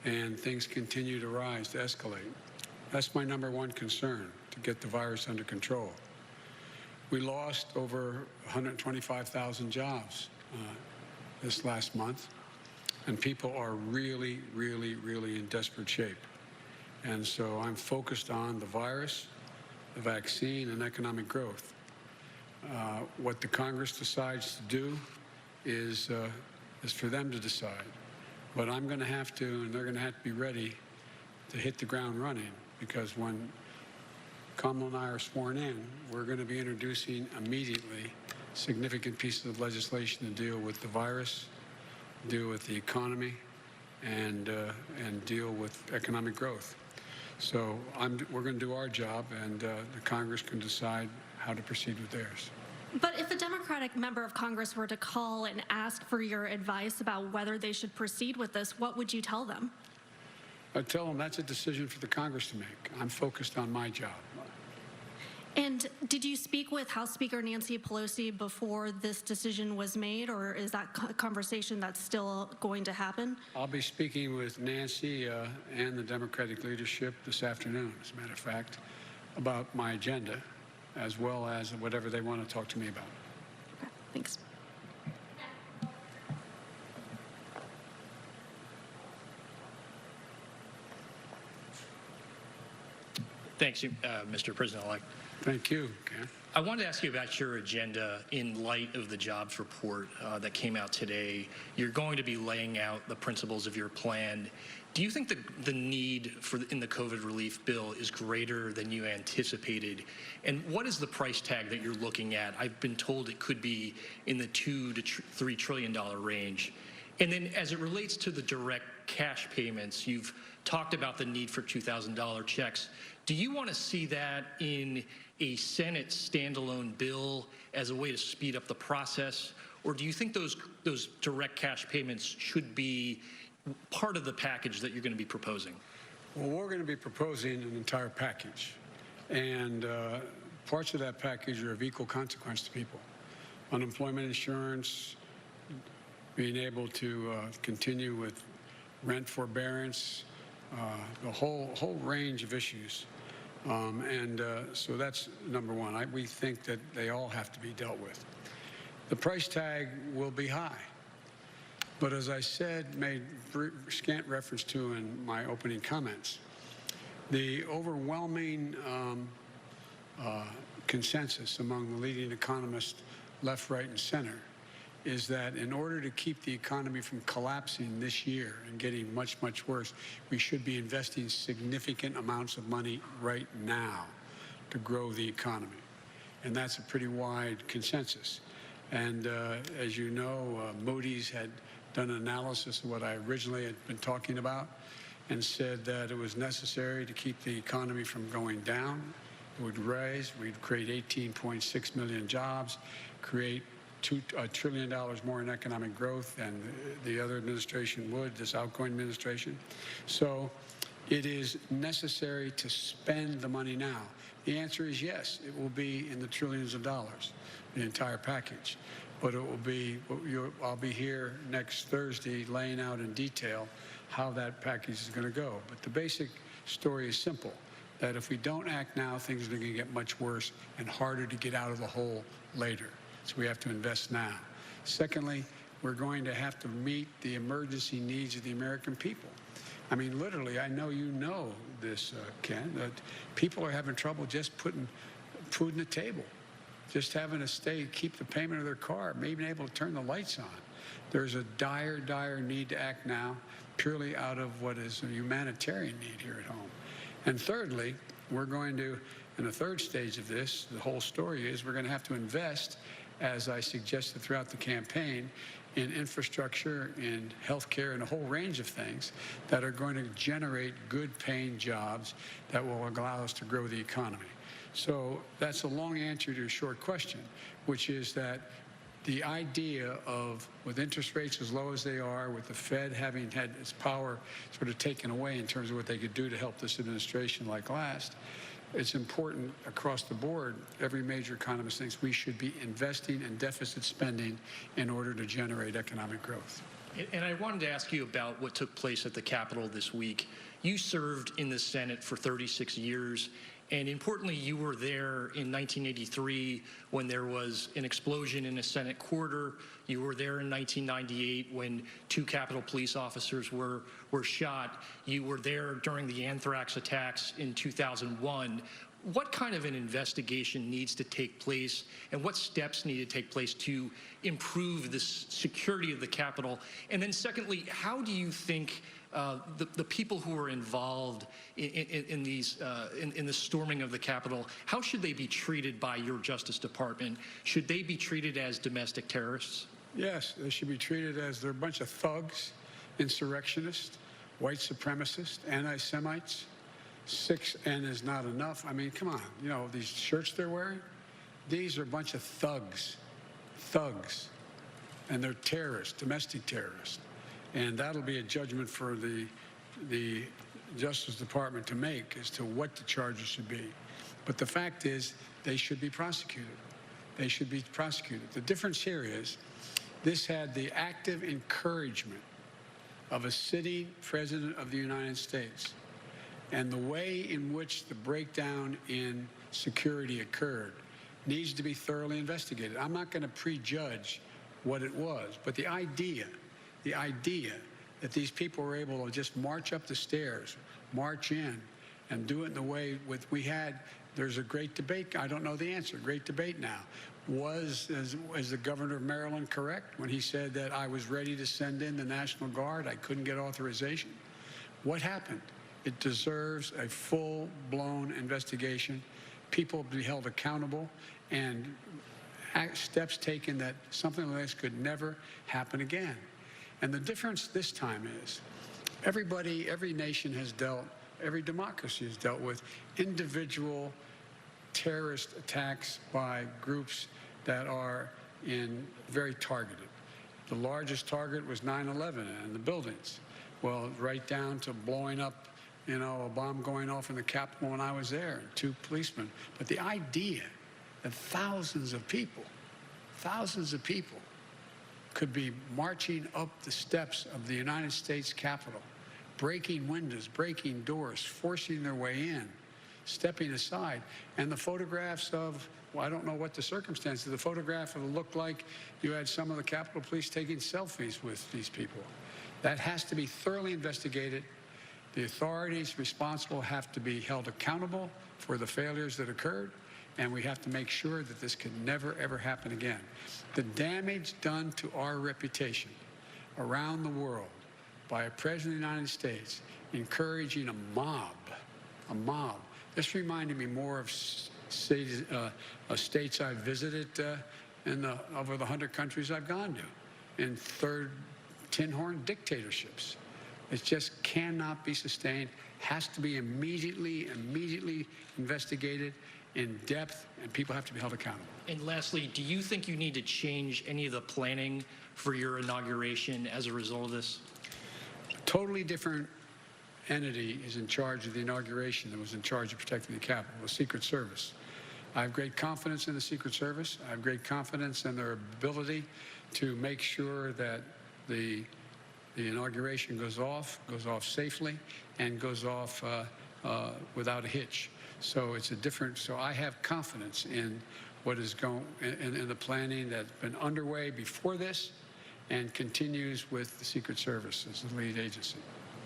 A: And things continue to rise, to escalate. That's my number 1 concern, to get the virus under control. We lost over 125,000 jobs this last month, and people are really, really, really in desperate shape. And so I'm focused on the virus, the vaccine, and economic growth. What the Congress decides to do is for them to decide. But I'm going to have to, and they're going to have to be ready to hit the ground running, because when Kamala and I are sworn in, we're going to be introducing immediately significant pieces of legislation to deal with the virus, deal with the economy, and deal with economic growth. So we're going to do our job, and the Congress can decide how to proceed with theirs.
F: But if a Democratic member of Congress were to call and ask for your advice about whether they should proceed with this, what would you tell them?
A: I'd tell them that's a decision for the Congress to make. I'm focused on my job.
F: And did you speak with House Speaker Nancy Pelosi before this decision was made, or is that conversation that's still going to happen?
A: I'll be speaking with Nancy and the Democratic leadership this afternoon, as a matter of fact, about my agenda, as well as whatever they want to talk to me about.
F: Okay, thanks.
G: Thanks, Mr. President-elect.
A: Thank you, Ken.
G: I wanted to ask you about your agenda in light of the jobs report that came out today. You're going to be laying out the principles of your plan. Do you think the need in the COVID relief bill is greater than you anticipated? And what is the price tag that you're looking at? I've been told it could be in the $2 to $3 trillion range. And then as it relates to the direct cash payments, you've talked about the need for $2,000 checks. Do you want to see that in a Senate standalone bill as a way to speed up the process? Or do you think those direct cash payments should be part of the package that you're going to be proposing?
A: Well, we're going to be proposing an entire package. And parts of that package are of equal consequence to people. Unemployment insurance, being able to continue with rent forbearance, the whole range of issues. So that's number 1. We think that they all have to be dealt with. The price tag will be high. But as I said, made scant reference to in my opening comments, the overwhelming consensus among the leading economists, left, right, and center, is that in order to keep the economy from collapsing this year and getting much, much worse, we should be investing significant amounts of money right now to grow the economy. And that's a pretty wide consensus. And as you know, Moody's had done an analysis of what I originally had been talking about and said that it was necessary to keep the economy from going down. It would rise. We'd create 18.6 million jobs, create $2 trillion more in economic growth than the other administration would, this outgoing administration. So it is necessary to spend the money now. The answer is yes, it will be in the trillions of dollars, the entire package. But it will be, I'll be here next Thursday laying out in detail how that package is going to go. But the basic story is simple, that if we don't act now, things are going to get much worse and harder to get out of the hole later. So we have to invest now. Secondly, we're going to have to meet the emergency needs of the American people. I mean, literally, I know you know this, Ken, that people are having trouble just putting food on the table, just having to keep the payment of their car, maybe able to turn the lights on. There's a dire, dire need to act now, purely out of what is a humanitarian need here at home. And thirdly, we're going to, in the third stage of this, the whole story is we're going to have to invest as I suggested throughout the campaign, in infrastructure, in healthcare, and a whole range of things that are going to generate good-paying jobs that will allow us to grow the economy. So that's a long answer to a short question, which is that the idea of, with interest rates as low as they are, with the Fed having had its power sort of taken away in terms of what they could do to help this administration like last, it's important across the board. Every major economist thinks we should be investing in deficit spending in order to generate economic growth.
G: And I wanted to ask you about what took place at the Capitol this week. You served in the Senate for 36 years. And importantly, you were there in 1983 when there was an explosion in a Senate quarter. You were there in 1998 when 2 Capitol police officers were shot. You were there during the anthrax attacks in 2001. What kind of an investigation needs to take place, and what steps need to take place to improve the security of the Capitol? And then secondly, how do you think the people who are involved in the storming of the Capitol, how should they be treated by your Justice Department? Should they be treated as domestic terrorists?
A: Yes, they should be treated as they're a bunch of thugs, insurrectionists, white supremacists, anti-Semites. 6N is not enough. I mean, come on, you know, these shirts they're wearing, these are a bunch of thugs, and they're terrorists, domestic terrorists. And that'll be a judgment for the Justice Department to make as to what the charges should be. But the fact is, they should be prosecuted. They should be prosecuted. The difference here is, this had the active encouragement of a sitting president of the United States. And the way in which the breakdown in security occurred needs to be thoroughly investigated. I'm not going to prejudge what it was, but the idea that these people were able to just march up the stairs, march in, and do it in the way there's a great debate. I don't know the answer. Great debate now. Was the governor of Maryland correct when he said that I was ready to send in the National Guard? I couldn't get authorization. What happened? It deserves a full-blown investigation. People be held accountable, and steps taken that something like this could never happen again. And the difference this time is, every nation has dealt, every democracy has dealt with individual terrorist attacks by groups that are very targeted. The largest target was 9/11 and the buildings. Well, right down to blowing up, you know, a bomb going off in the Capitol when I was there, and 2 policemen. But the idea that thousands of people could be marching up the steps of the United States Capitol, breaking windows, breaking doors, forcing their way in, stepping aside. And the photographs of, well, I don't know what the circumstances, the photograph of it looked like you had some of the Capitol Police taking selfies with these people. That has to be thoroughly investigated. The authorities responsible have to be held accountable for the failures that occurred, and we have to make sure that this can never, ever happen again. The damage done to our reputation around the world by a president of the United States encouraging a mob. This reminded me more of states I've visited over the 100 countries I've gone to, in third tin horn dictatorships. It just cannot be sustained, has to be immediately investigated in depth, and people have to be held accountable.
G: And lastly, do you think you need to change any of the planning for your inauguration as a result of this?
A: A totally different entity is in charge of the inauguration than was in charge of protecting the Capitol, the Secret Service. I have great confidence in the Secret Service. I have great confidence in their ability to make sure that the inauguration goes off safely and goes off without a hitch. So it's a different, so I have confidence in what is going, in the planning that's been underway before this and continues with the Secret Service as the lead agency.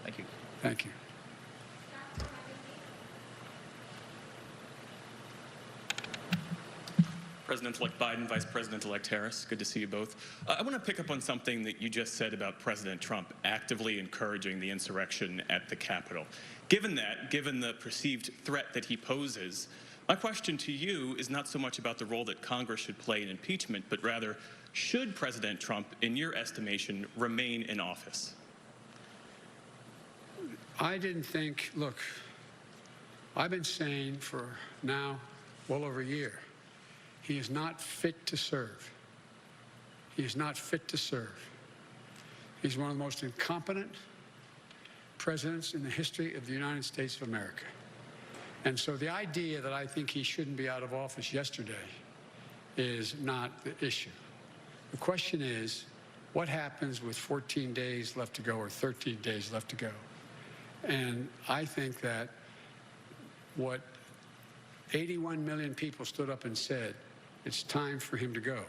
G: Thank you.
A: Thank you.
H: President-elect Biden, Vice President-elect Harris, good to see you both. I want to pick up on something that you just said about President Trump actively encouraging the insurrection at the Capitol. Given the perceived threat that he poses, My question to you is not so much about the role that Congress should play in impeachment, but rather, should President Trump, in your estimation, remain in office?
A: I didn't think, look, I've been saying for now well over a year, he is not fit to serve. He is not fit to serve. He's one of the most incompetent presidents in the history of the United States of America. And so the idea that I think he shouldn't be out of office yesterday is not the issue. The question is, what happens with 14 days left to go or 13 days left to go? And I think that what 81 million people stood up and said, it's time for him to go.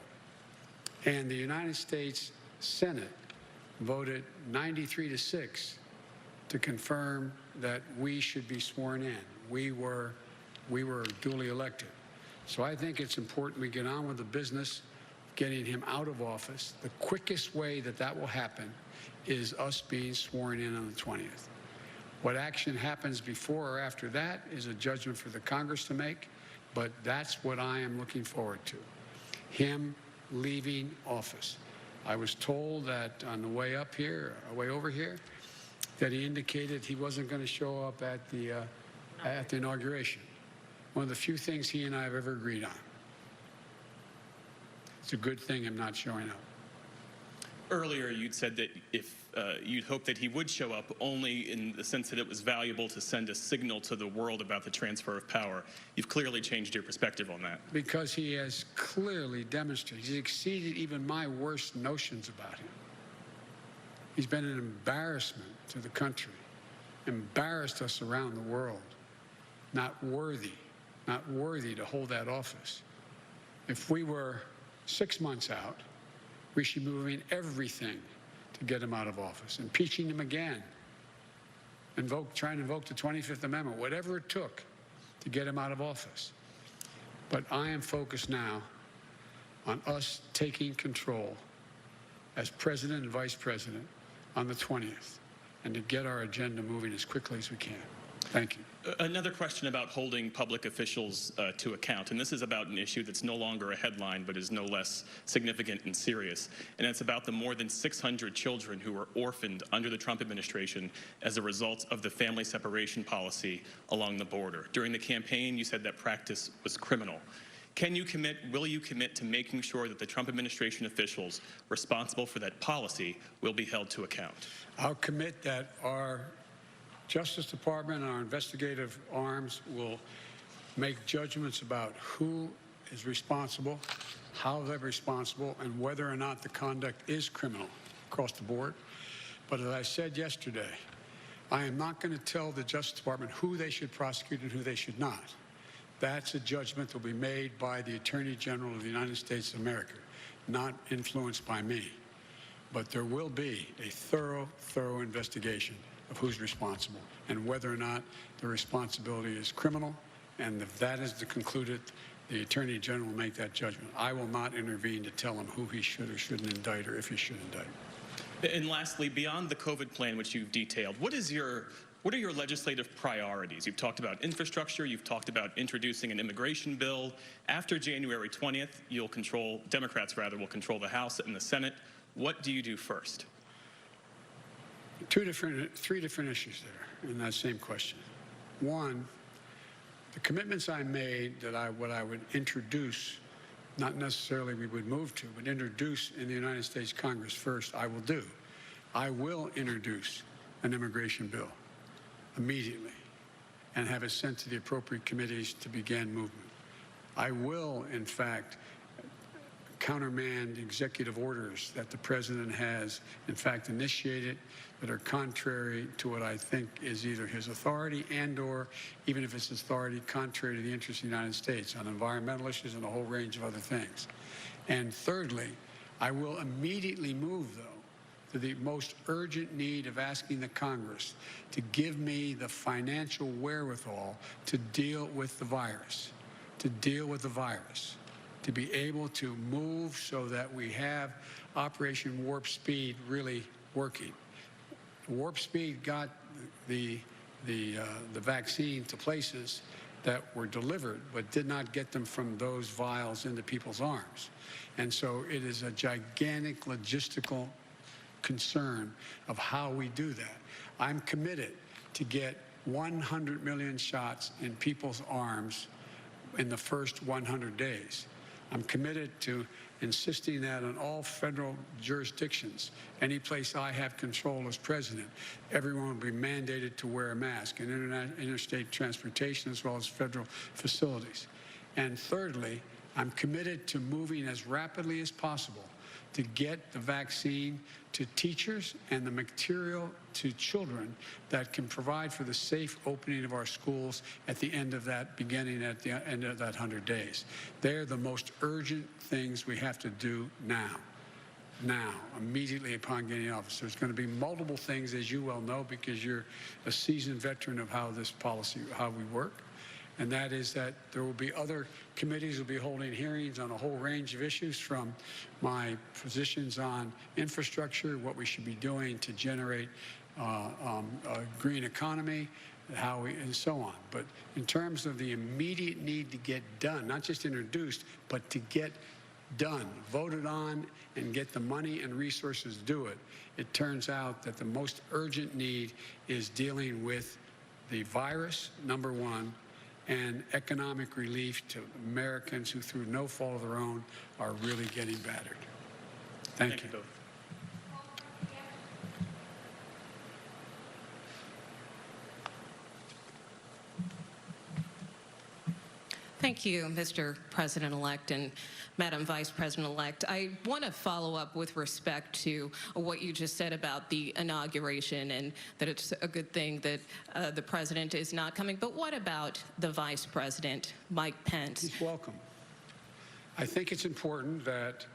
A: And the United States Senate voted 93-6 to confirm that we should be sworn in. We were duly elected. So I think it's important we get on with the business of getting him out of office. The quickest way that that will happen is us being sworn in on the 20th. What action happens before or after that is a judgment for the Congress to make, but that's what I am looking forward to, him leaving office. I was told that on the way up here, way over here, that he indicated he wasn't going to show up at the inauguration. One of the few things he and I have ever agreed on. It's a good thing I'm not showing up.
H: Earlier, you'd said that if you'd hope that he would show up only in the sense that it was valuable to send a signal to the world about the transfer of power. You've clearly changed your perspective on that.
A: Because he has clearly demonstrated, he's exceeded even my worst notions about him. He's been an embarrassment to the country, embarrassed us around the world, not worthy to hold that office. If we were 6 months out, we should be moving everything to get him out of office, impeaching him again, trying to invoke the 25th Amendment, whatever it took to get him out of office. But I am focused now on us taking control as president and vice president on the 20th and to get our agenda moving as quickly as we can. Thank you.
H: Another question about holding public officials to account, and this is about an issue that's no longer a headline but is no less significant and serious, and it's about the more than 600 children who were orphaned under the Trump administration as a result of the family separation policy along the border. During the campaign, you said that practice was criminal. Will you commit to making sure that the Trump administration officials responsible for that policy will be held to account?
A: I'll commit that our Justice Department and our investigative arms will make judgments about who is responsible, how they're responsible, and whether or not the conduct is criminal across the board. But as I said yesterday, I am not going to tell the Justice Department who they should prosecute and who they should not. That's a judgment that will be made by the Attorney General of the United States of America, not influenced by me. But there will be a thorough investigation of who's responsible and whether or not the responsibility is criminal. And if that is concluded, the Attorney General will make that judgment. I will not intervene to tell him who he should or shouldn't indict or if he should indict.
H: And lastly, beyond the COVID plan, which you've detailed, what are your legislative priorities? You've talked about infrastructure. You've talked about introducing an immigration bill. After January 20th, Democrats will control the House and the Senate. What do you do first?
A: Three different issues there in that same question. One, the commitments I made that what I would introduce, not necessarily we would move to, but introduce in the United States Congress first, I will do. I will introduce an immigration bill immediately and have it sent to the appropriate committees to begin movement. I will, in fact, countermand executive orders that the president has, in fact, initiated that are contrary to what I think is either his authority and/or, even if it's authority, contrary to the interests of the United States on environmental issues and a whole range of other things. And thirdly, I will immediately move, though, to the most urgent need of asking the Congress to give me the financial wherewithal to deal with the virus, to be able to move so that we have Operation Warp Speed really working. Warp Speed got the vaccine to places, that were delivered, but did not get them from those vials into people's arms. And so it is a gigantic logistical concern of how we do that. I'm committed to get 100 million shots in people's arms in the first 100 days. I'm committed to insisting that in all federal jurisdictions, any place I have control as president, everyone will be mandated to wear a mask in interstate transportation as well as federal facilities. And thirdly, I'm committed to moving as rapidly as possible to get the vaccine to teachers and the material to children that can provide for the safe opening of our schools at the end of that, beginning at the end of that 100 days. They're the most urgent things we have to do now, immediately upon getting office. There's going to be multiple things, as you well know, because you're a seasoned veteran of how this policy, how we work. And that is that there will be other committees will be holding hearings on a whole range of issues, from my positions on infrastructure, what we should be doing to generate a green economy, and so on. But in terms of the immediate need to get done, not just introduced, but to get done, voted on, and get the money and resources to do it, it turns out that the most urgent need is dealing with the virus, number one, and economic relief to Americans who, through no fault of their own, are really getting battered. Thank you.
H: both.
I: Thank you, Mr. President-elect and Madam Vice President-elect. I want to follow up with respect to what you just said about the inauguration and that it's a good thing that the president is not coming. But what about the Vice President, Mike Pence?
A: He's welcome. I think it's important that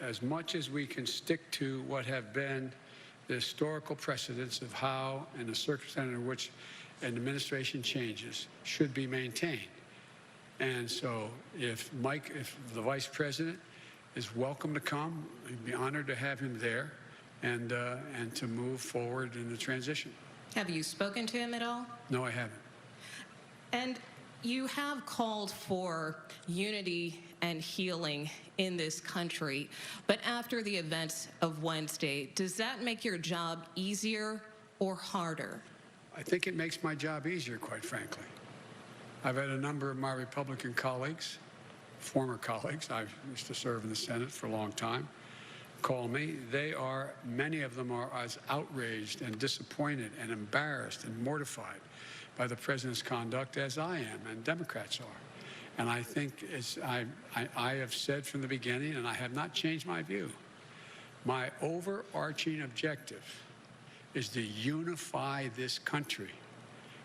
A: as much as we can stick to what have been the historical precedents of how, in the circumstance in which an administration changes, should be maintained. And so if the Vice President is welcome to come, I'd be honored to have him there and to move forward in the transition.
I: Have you spoken to him at all?
A: No, I haven't.
I: And you have called for unity and healing in this country, but after the events of Wednesday, does that make your job easier or harder?
A: I think it makes my job easier, quite frankly. I've had a number of my Republican colleagues, former colleagues, I used to serve in the Senate for a long time, call me. Many of them are as outraged and disappointed and embarrassed and mortified by the president's conduct as I am, and Democrats are. And I think, as I have said from the beginning, and I have not changed my view, my overarching objective is to unify this country.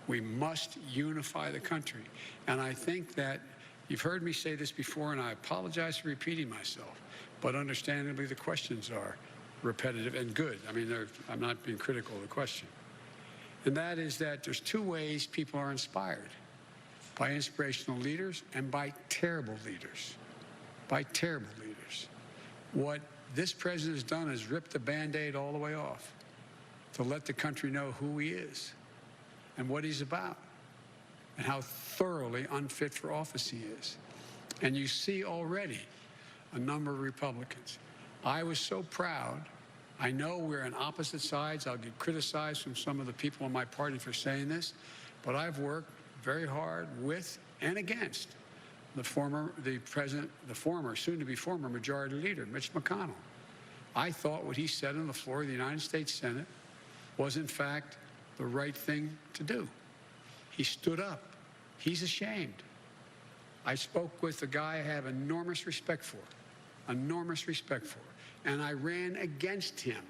A: We must unify the country. And I think that you've heard me say this before, and I apologize for repeating myself, but understandably the questions are repetitive and good. I mean, I'm not being critical of the question. And that is that there's two ways people are inspired: by inspirational leaders and by terrible leaders. By terrible leaders. What this president has done is ripped the Band-Aid all the way off to let the country know who he is and what he's about and how thoroughly unfit for office he is. And you see already a number of Republicans. I was so proud. I know we're on opposite sides. I'll get criticized from some of the people in my party for saying this, but I've worked very hard with and against the former, soon-to-be former Majority Leader, Mitch McConnell. I thought what he said on the floor of the United States Senate was, in fact, the right thing to do. He stood up. He's ashamed. I spoke with a guy I have enormous respect for, and I ran against him,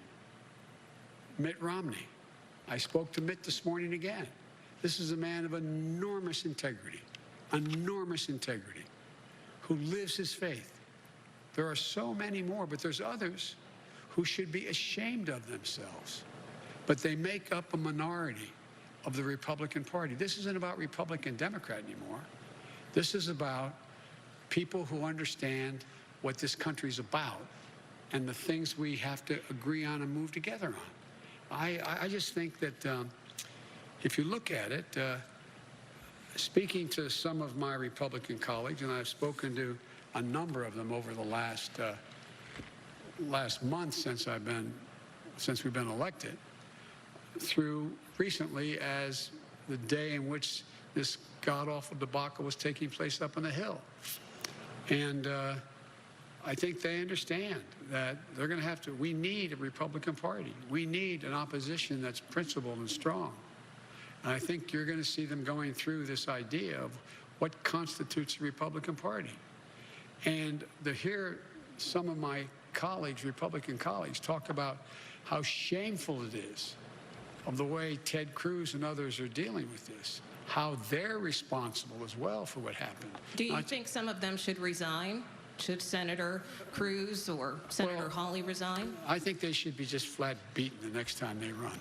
A: Mitt Romney. I spoke to Mitt this morning again. This is a man of enormous integrity, who lives his faith. There are so many more, but there's others who should be ashamed of themselves. But they make up a minority of the Republican Party. This isn't about Republican Democrat anymore. This is about people who understand what this country's about and the things we have to agree on and move together on. I just think that if you look at it, speaking to some of my Republican colleagues, and I've spoken to a number of them over the last month since we've been elected, through recently as the day in which this god-awful debacle was taking place up on the Hill. And I think they understand that they're going to have to, we need a Republican Party. We need an opposition that's principled and strong. And I think you're going to see them going through this idea of what constitutes a Republican Party. And to hear some of my colleagues, Republican colleagues, talk about how shameful it is of the way Ted Cruz and others are dealing with this, how they're responsible as well for what happened.
I: Do you think some of them should resign? Should Senator Cruz or Senator Hawley resign?
A: I think they should be just flat beaten the next time they run.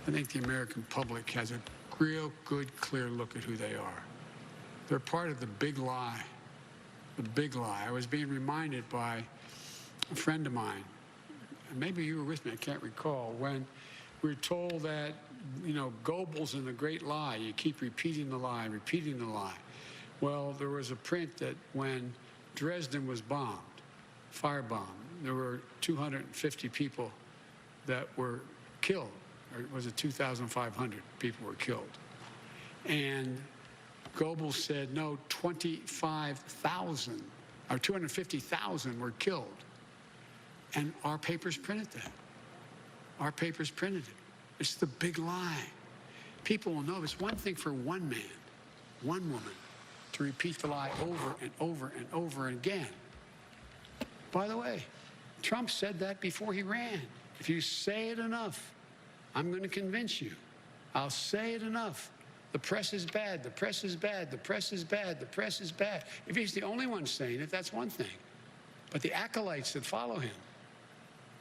A: I think the American public has a real good, clear look at who they are. They're part of the big lie. The big lie. I was being reminded by a friend of mine, and maybe you were with me, I can't recall, when we were told that, you know, Goebbels in The Great Lie, you keep repeating the lie, repeating the lie. Well, there was a print that when Dresden was bombed, firebombed, there were 250 people that were killed, or was it 2,500 people were killed? And Goebbels said, no, 25,000 or 250,000 were killed. And our papers printed that. Our papers printed it. It's the big lie. People will know it's one thing for one man, one woman, to repeat the lie over and over and over again. By the way, Trump said that before he ran. If you say it enough, I'm going to convince you. I'll say it enough. The press is bad, the press is bad, the press is bad, the press is bad. If he's the only one saying it, that's one thing. But the acolytes that follow him,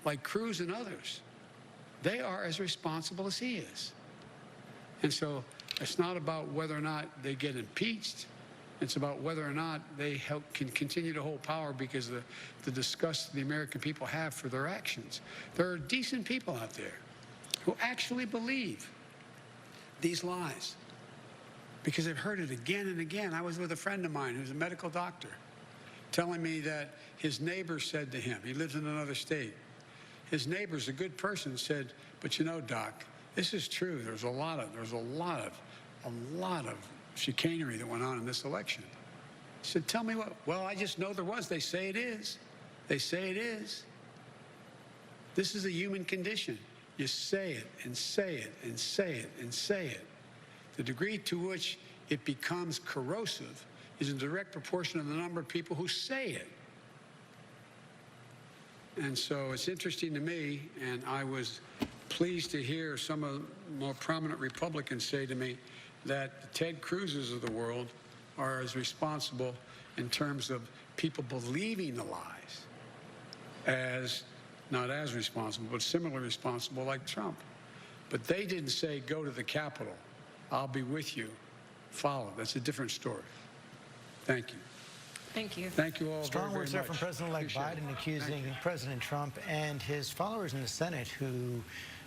A: like Cruz and others, they are as responsible as he is. And so it's not about whether or not they get impeached. It's about whether or not they can continue to hold power because of the disgust the American people have for their actions. There are decent people out there who actually believe these lies because they've heard it again and again. I was with a friend of mine who's a medical doctor telling me that his neighbor said to him, he lives in another state, his neighbor's a good person, said, but you know, doc, this is true. There's a lot of chicanery that went on in this election. He said, tell me what? Well, I just know there was. They say it is. They say it is. This is a human condition. You say it and say it and say it and say it. The degree to which it becomes corrosive is in direct proportion to the number of people who say it. And so it's interesting to me, and I was pleased to hear some of the more prominent Republicans say to me that the Ted Cruzes of the world are as responsible in terms of people believing the lies as, not as responsible, but similarly responsible like Trump. But they didn't say, go to the Capitol, I'll be with you, follow. That's a different story. Thank you.
I: Thank you.
A: Thank you all
J: Strong
A: very,
J: words
A: very
J: there
A: much.
J: from President-elect
A: Appreciate
J: Biden
A: it.
J: accusing President Trump and his followers in the Senate who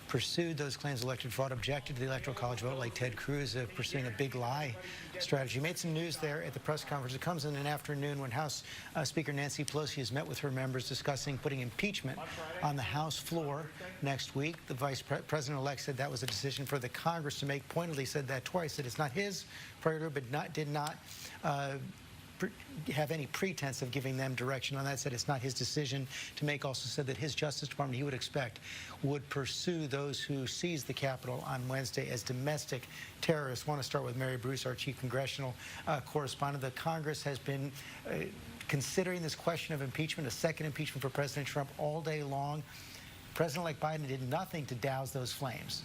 J: pursued those claims of elected fraud, objected to the Electoral College vote, like Ted Cruz, of pursuing a big lie strategy. Made some news there at the press conference. It comes in an afternoon when House Speaker Nancy Pelosi has met with her members discussing putting impeachment on the House floor next week. The Vice President-elect said that was a decision for the Congress to make. Pointedly said that twice, that it's not his priority, but did not have any pretense of giving them direction on that. Said it's not his decision to make. Also said that his Justice Department, he would expect, would pursue those who seized the Capitol on Wednesday as domestic terrorists. I want to start with Mary Bruce, our chief congressional correspondent. The Congress has been considering this question of impeachment, a second impeachment for President Trump, all day long. President-elect Biden did nothing to douse those flames.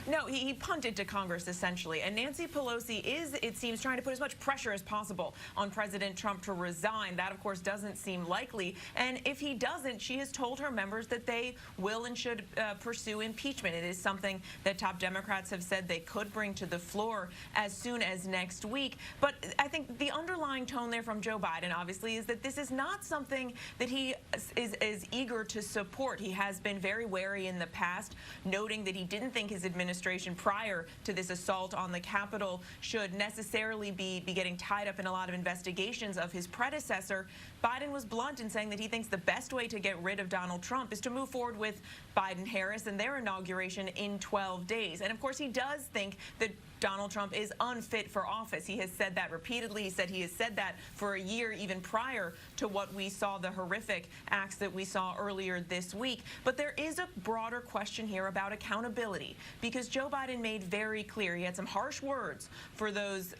K: No, he punted to Congress, essentially. And Nancy Pelosi is, it seems, trying to put as much pressure as possible on President Trump to resign. That, of course, doesn't seem likely. And if he doesn't, she has told her members that they will and should pursue impeachment. It is something that top Democrats have said they could bring to the floor as soon as next week. But I think the underlying tone there from Joe Biden, obviously, is that this is not something that he is eager to support. He has been very wary in the past, noting that he didn't think his administration administration prior to this assault on the Capitol should necessarily be getting tied up in a lot of investigations of his predecessor, Biden was blunt in saying that he thinks the best way to get rid of Donald Trump is to move forward with Biden-Harris and their inauguration in 12 days. And of course, he does think that Donald Trump is unfit for office. He has said that repeatedly. He said he has said that for a year, even prior to what we saw, the horrific acts that we saw earlier this week. But there is a broader question here about accountability, because Joe Biden made very clear, he had some harsh words for those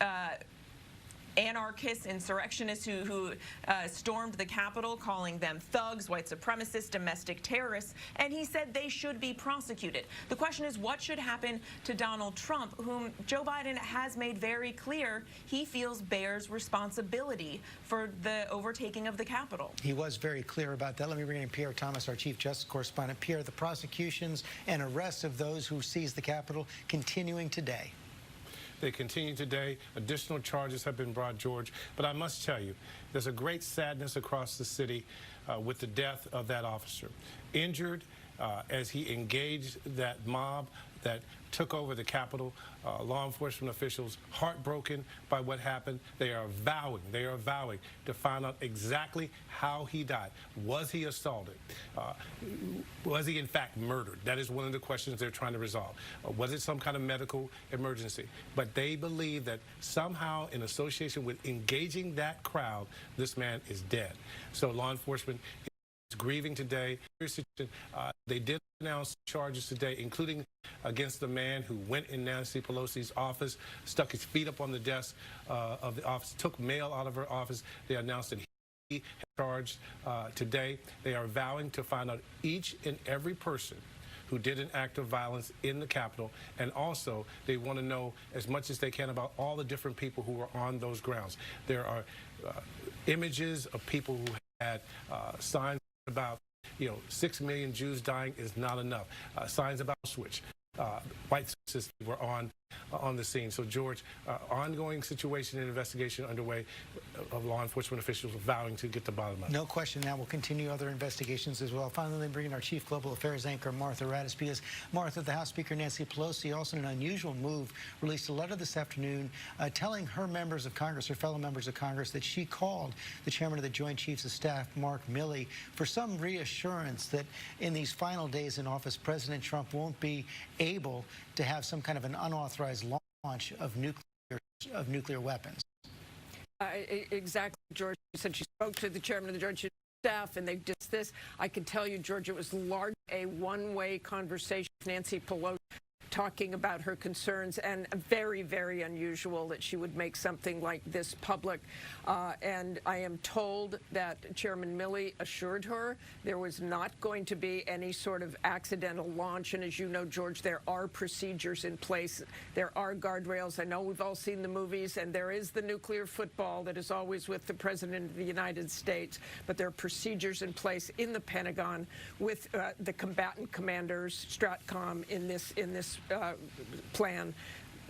K: anarchists, insurrectionists who stormed the Capitol, calling them thugs, white supremacists, domestic terrorists, and he said they should be prosecuted. The question is, what should happen to Donald Trump, whom Joe Biden has made very clear he feels bears responsibility for the overtaking of the Capitol?
J: He was very clear about that. Let me bring in Pierre Thomas, our Chief Justice Correspondent. Pierre, the prosecutions and arrests of those who seized the Capitol continuing today.
L: They continue today. Additional charges have been brought, George. But I must tell you, there's a great sadness across the city with the death of that officer. Injured as he engaged that mob that took over the Capitol. Law enforcement officials heartbroken by what happened. They are vowing to find out exactly how he died. Was he assaulted? Was he in fact murdered? That is one of the questions they're trying to resolve. Was it some kind of medical emergency? But they believe that somehow in association with engaging that crowd, this man is dead. So law enforcement is grieving today. They did announce charges today, including against the man who went in Nancy Pelosi's office, stuck his feet up on the desk of the office, took mail out of her office. They announced that he had charged today. They are vowing to find out each and every person who did an act of violence in the Capitol, and also they want to know as much as they can about all the different people who were on those grounds. There are images of people who had signs about 6 million Jews dying is not enough. Signs about Auschwitz. White supremacists were on the scene. So, George, ongoing situation and investigation underway of law enforcement officials vowing to get to the bottom of it.
J: No question. Now we'll continue other investigations as well. Finally, bring in our Chief Global Affairs anchor, Martha Raddatz, because, Martha, the House Speaker Nancy Pelosi, also in an unusual move, released a letter this afternoon telling her members of Congress, her fellow members of Congress, that she called the chairman of the Joint Chiefs of Staff, Mark Milley, for some reassurance that in these final days in office, President Trump won't be able to have some kind of an unauthorized launch of nuclear weapons.
M: Exactly, George. She said she spoke to the chairman of the Joint Chiefs of Staff, and they've dissed this. I can tell you, George, it was largely a one-way conversation with Nancy Pelosi talking about her concerns, and very, very unusual that she would make something like this public. And I am told that Chairman Milley assured her there was not going to be any sort of accidental launch. And as you know, George, there are procedures in place. There are guardrails. I know we've all seen the movies, and there is the nuclear football that is always with the President of the United States. But there are procedures in place in the Pentagon with the combatant commanders, STRATCOM, in this plan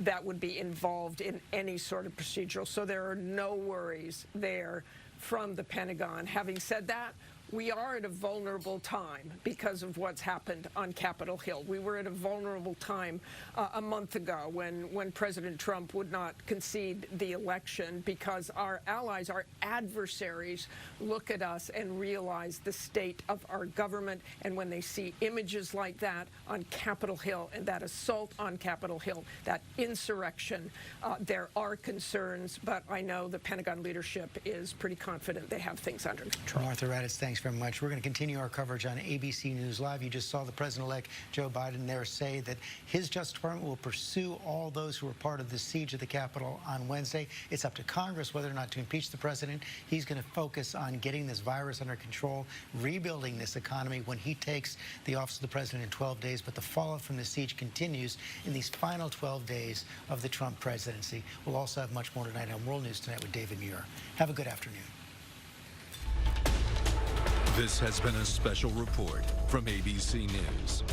M: that would be involved in any sort of procedural. So there are no worries there from the Pentagon. Having said that, we are at a vulnerable time because of what's happened on Capitol Hill. We were at a vulnerable time a month ago when President Trump would not concede the election, because our allies, our adversaries, look at us and realize the state of our government. And when they see images like that on Capitol Hill and that assault on Capitol Hill, that insurrection, there are concerns. But I know the Pentagon leadership is pretty confident they have things under control.
J: Martha Raddatz, thanks very much. We're going to continue our coverage on ABC News Live. You just saw the President-elect Joe Biden there say that his Justice Department will pursue all those who were part of the siege of the Capitol on Wednesday. It's up to Congress whether or not to impeach the president. He's going to focus on getting this virus under control, rebuilding this economy when he takes the office of the president in 12 days. But the fallout from the siege continues in these final 12 days of the Trump presidency. We'll also have much more tonight on World News Tonight with David Muir. Have a good afternoon.
N: This has been a special report from ABC News.